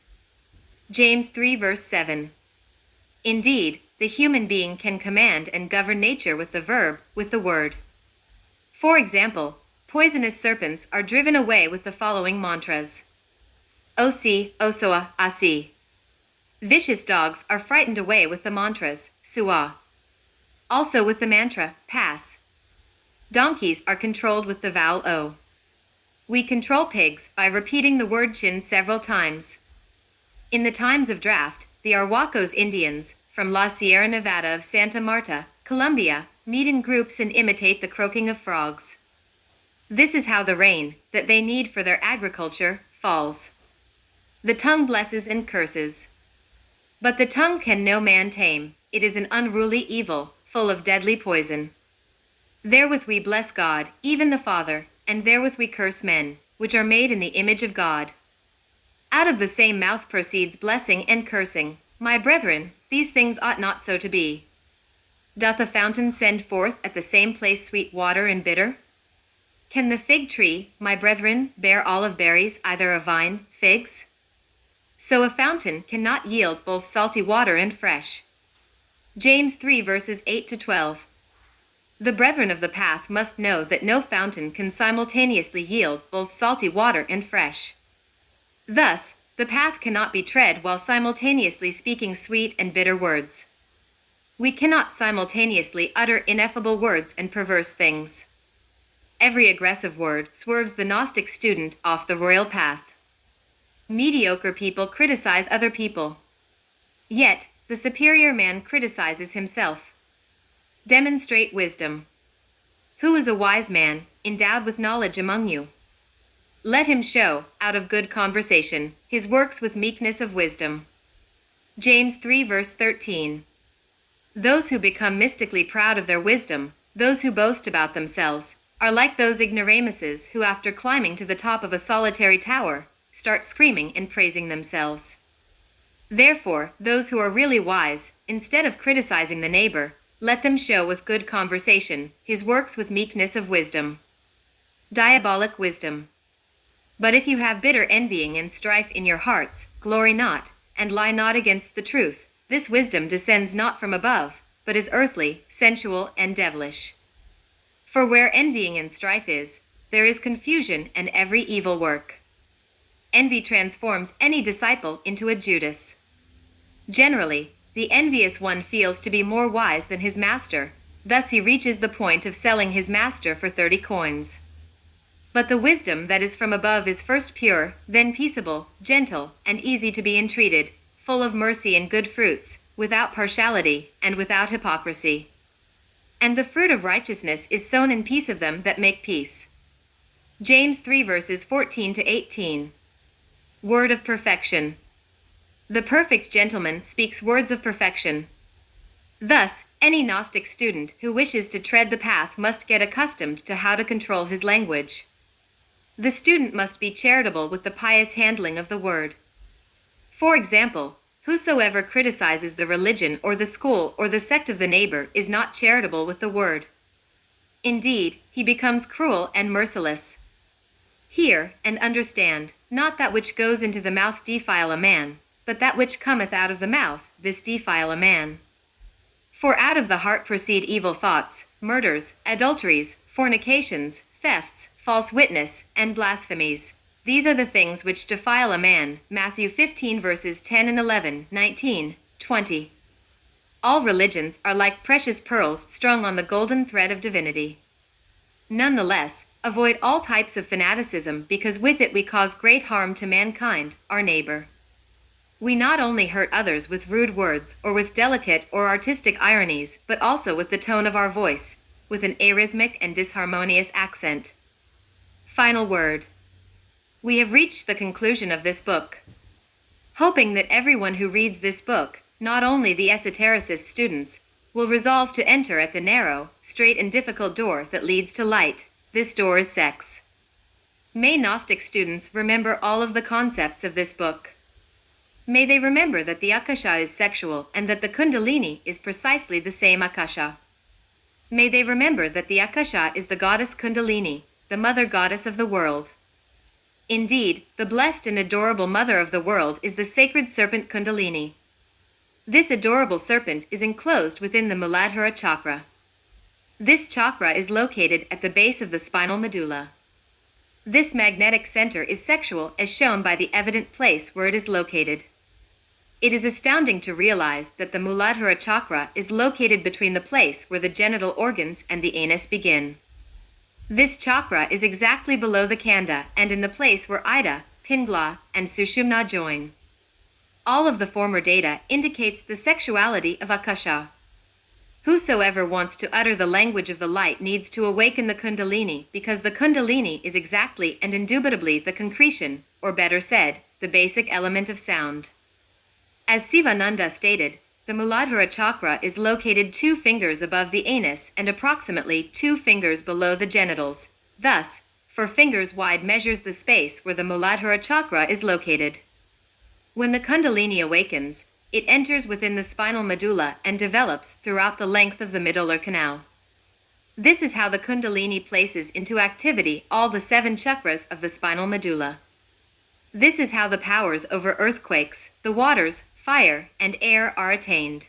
James 3 verse 7. Indeed, the human being can command and govern nature with the verb, with the word. For example, poisonous serpents are driven away with the following mantras. Osi, Osoa, Asi. Vicious dogs are frightened away with the mantras, Suwa. Also with the mantra, Pass. Donkeys are controlled with the vowel O. We control pigs by repeating the word chin several times. In the times of drought, the Arhuacos Indians, from La Sierra Nevada of Santa Marta, Colombia, meet in groups and imitate the croaking of frogs. This is how the rain, that they need for their agriculture, falls. The tongue blesses and curses. But the tongue can no man tame, it is an unruly evil, full of deadly poison. Therewith we bless God, even the Father, and therewith we curse men, which are made in the image of God. Out of the same mouth proceeds blessing and cursing. My brethren, these things ought not so to be. Doth a fountain send forth at the same place sweet water and bitter? Can the fig tree, my brethren, bear olive berries, either a vine, figs? So a fountain cannot yield both salty water and fresh. James 3 verses 8 to 12. The brethren of the path must know that no fountain can simultaneously yield both salty water and fresh. Thus, the path cannot be tread while simultaneously speaking sweet and bitter words. We cannot simultaneously utter ineffable words and perverse things. Every aggressive word swerves the Gnostic student off the royal path. Mediocre people criticize other people. Yet, the superior man criticizes himself. Demonstrate wisdom. Who is a wise man, endowed with knowledge among you? Let him show, out of good conversation, his works with meekness of wisdom. James 3 verse 13. Those who become mystically proud of their wisdom, those who boast about themselves, are like those ignoramuses who, after climbing to the top of a solitary tower, start screaming and praising themselves. Therefore, those who are really wise, instead of criticizing the neighbor, let them show with good conversation his works with meekness of wisdom. Diabolic wisdom. But if you have bitter envying and strife in your hearts, glory not, and lie not against the truth. This wisdom descends not from above, but is earthly, sensual, and devilish. For where envying and strife is, there is confusion and every evil work. Envy transforms any disciple into a Judas. Generally, the envious one feels to be more wise than his master, thus he reaches the point of selling his master for 30 coins. But the wisdom that is from above is first pure, then peaceable, gentle, and easy to be entreated, full of mercy and good fruits, without partiality, and without hypocrisy. And the fruit of righteousness is sown in peace of them that make peace. James 3 verses 14 to 18. Word of perfection. The perfect gentleman speaks words of perfection. Thus, any Gnostic student who wishes to tread the path must get accustomed to how to control his language. The student must be charitable with the pious handling of the word. For example, whosoever criticizes the religion or the school or the sect of the neighbor is not charitable with the word. Indeed, he becomes cruel and merciless. Hear and understand, not that which goes into the mouth defile a man, but that which cometh out of the mouth, this defile a man. For out of the heart proceed evil thoughts, murders, adulteries, fornications, thefts, false witness, and blasphemies. These are the things which defile a man. Matthew 15 verses 10 and 11, 19, 20. All religions are like precious pearls strung on the golden thread of divinity. Nonetheless, avoid all types of fanaticism because with it we cause great harm to mankind, our neighbor. We not only hurt others with rude words or with delicate or artistic ironies, but also with the tone of our voice, with an arrhythmic and disharmonious accent. Final word. We have reached the conclusion of this book. Hoping that everyone who reads this book, not only the esotericist students, will resolve to enter at the narrow, straight and difficult door that leads to light. This door is sex. May Gnostic students remember all of the concepts of this book. May they remember that the Akasha is sexual and that the Kundalini is precisely the same Akasha. May they remember that the Akasha is the goddess Kundalini, the mother goddess of the world. Indeed, the blessed and adorable mother of the world is the sacred serpent Kundalini. This adorable serpent is enclosed within the Muladhara chakra. This chakra is located at the base of the spinal medulla. This magnetic center is sexual as shown by the evident place where it is located. It is astounding to realize that the Muladhara chakra is located between the place where the genital organs and the anus begin. This chakra is exactly below the Khanda and in the place where Ida, Pingala, and Sushumna join. All of the former data indicates the sexuality of Akasha. Whosoever wants to utter the language of the light needs to awaken the Kundalini because the Kundalini is exactly and indubitably the concretion, or better said, the basic element of sound. As Sivananda stated, the Muladhara chakra is located 2 fingers above the anus and approximately 2 fingers below the genitals. Thus, 4 fingers wide measures the space where the Muladhara chakra is located. When the Kundalini awakens, it enters within the spinal medulla and develops throughout the length of the medullary canal. This is how the Kundalini places into activity all the 7 chakras of the spinal medulla. This is how the powers over earthquakes, the waters, fire, and air are attained.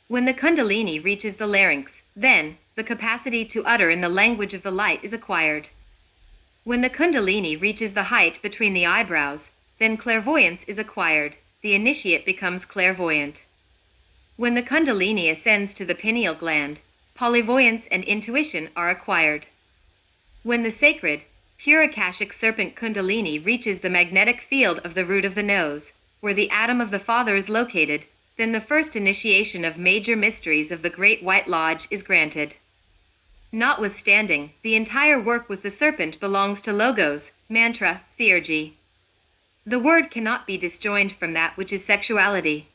When the Kundalini reaches the larynx, then the capacity to utter in the language of the light is acquired. When the Kundalini reaches the height between the eyebrows, then clairvoyance is acquired, the initiate becomes clairvoyant. When the Kundalini ascends to the pineal gland, polyvoyance and intuition are acquired. When the sacred, pure Akashic serpent Kundalini reaches the magnetic field of the root of the nose, where the atom of the Father is located, then the first initiation of major mysteries of the Great White Lodge is granted. Notwithstanding, the entire work with the serpent belongs to logos, mantra, theurgy. The word cannot be disjoined from that which is sexuality.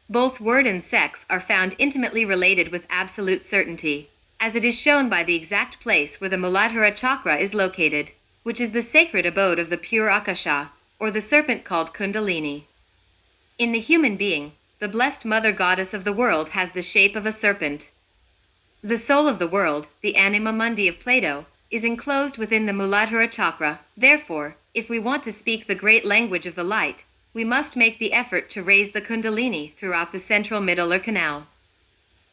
Both word and sex are found intimately related with absolute certainty, as it is shown by the exact place where the Muladhara chakra is located, which is the sacred abode of the pure Akasha, or the serpent called Kundalini. In the human being, the blessed Mother Goddess of the world has the shape of a serpent. The soul of the world, the anima mundi of Plato, is enclosed within the Muladhara chakra. Therefore, if we want to speak the great language of the light, we must make the effort to raise the Kundalini throughout the central medullary canal.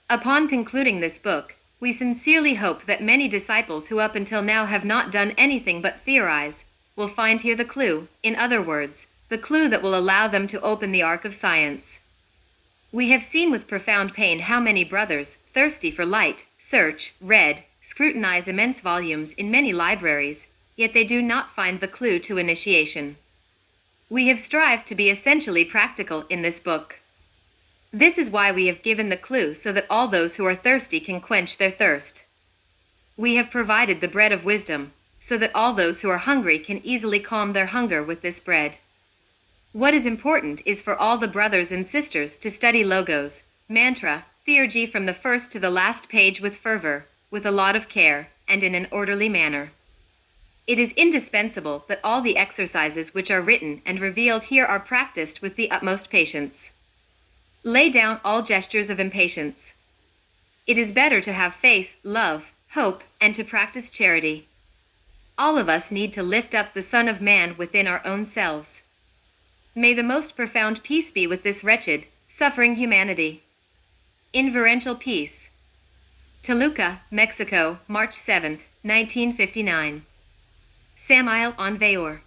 Upon concluding this book, we sincerely hope that many disciples who up until now have not done anything but theorize, will find here the clue, in other words, the clue that will allow them to open the ark of science. We have seen with profound pain how many brothers, thirsty for light, search, read, scrutinize immense volumes in many libraries, yet they do not find the clue to initiation. We have strived to be essentially practical in this book. This is why we have given the clue so that all those who are thirsty can quench their thirst. We have provided the bread of wisdom, so that all those who are hungry can easily calm their hunger with this bread. What is important is for all the brothers and sisters to study logos, mantra, theurgy from the first to the last page with fervor, with a lot of care, and in an orderly manner. It is indispensable that all the exercises which are written and revealed here are practiced with the utmost patience. Lay down all gestures of impatience. It is better to have faith, love, hope, and to practice charity. All of us need to lift up the Son of Man within our own selves. May the most profound peace be with this wretched, suffering humanity. Inverential peace. Toluca, Mexico, March 7, 1959. Samael Aun Weor.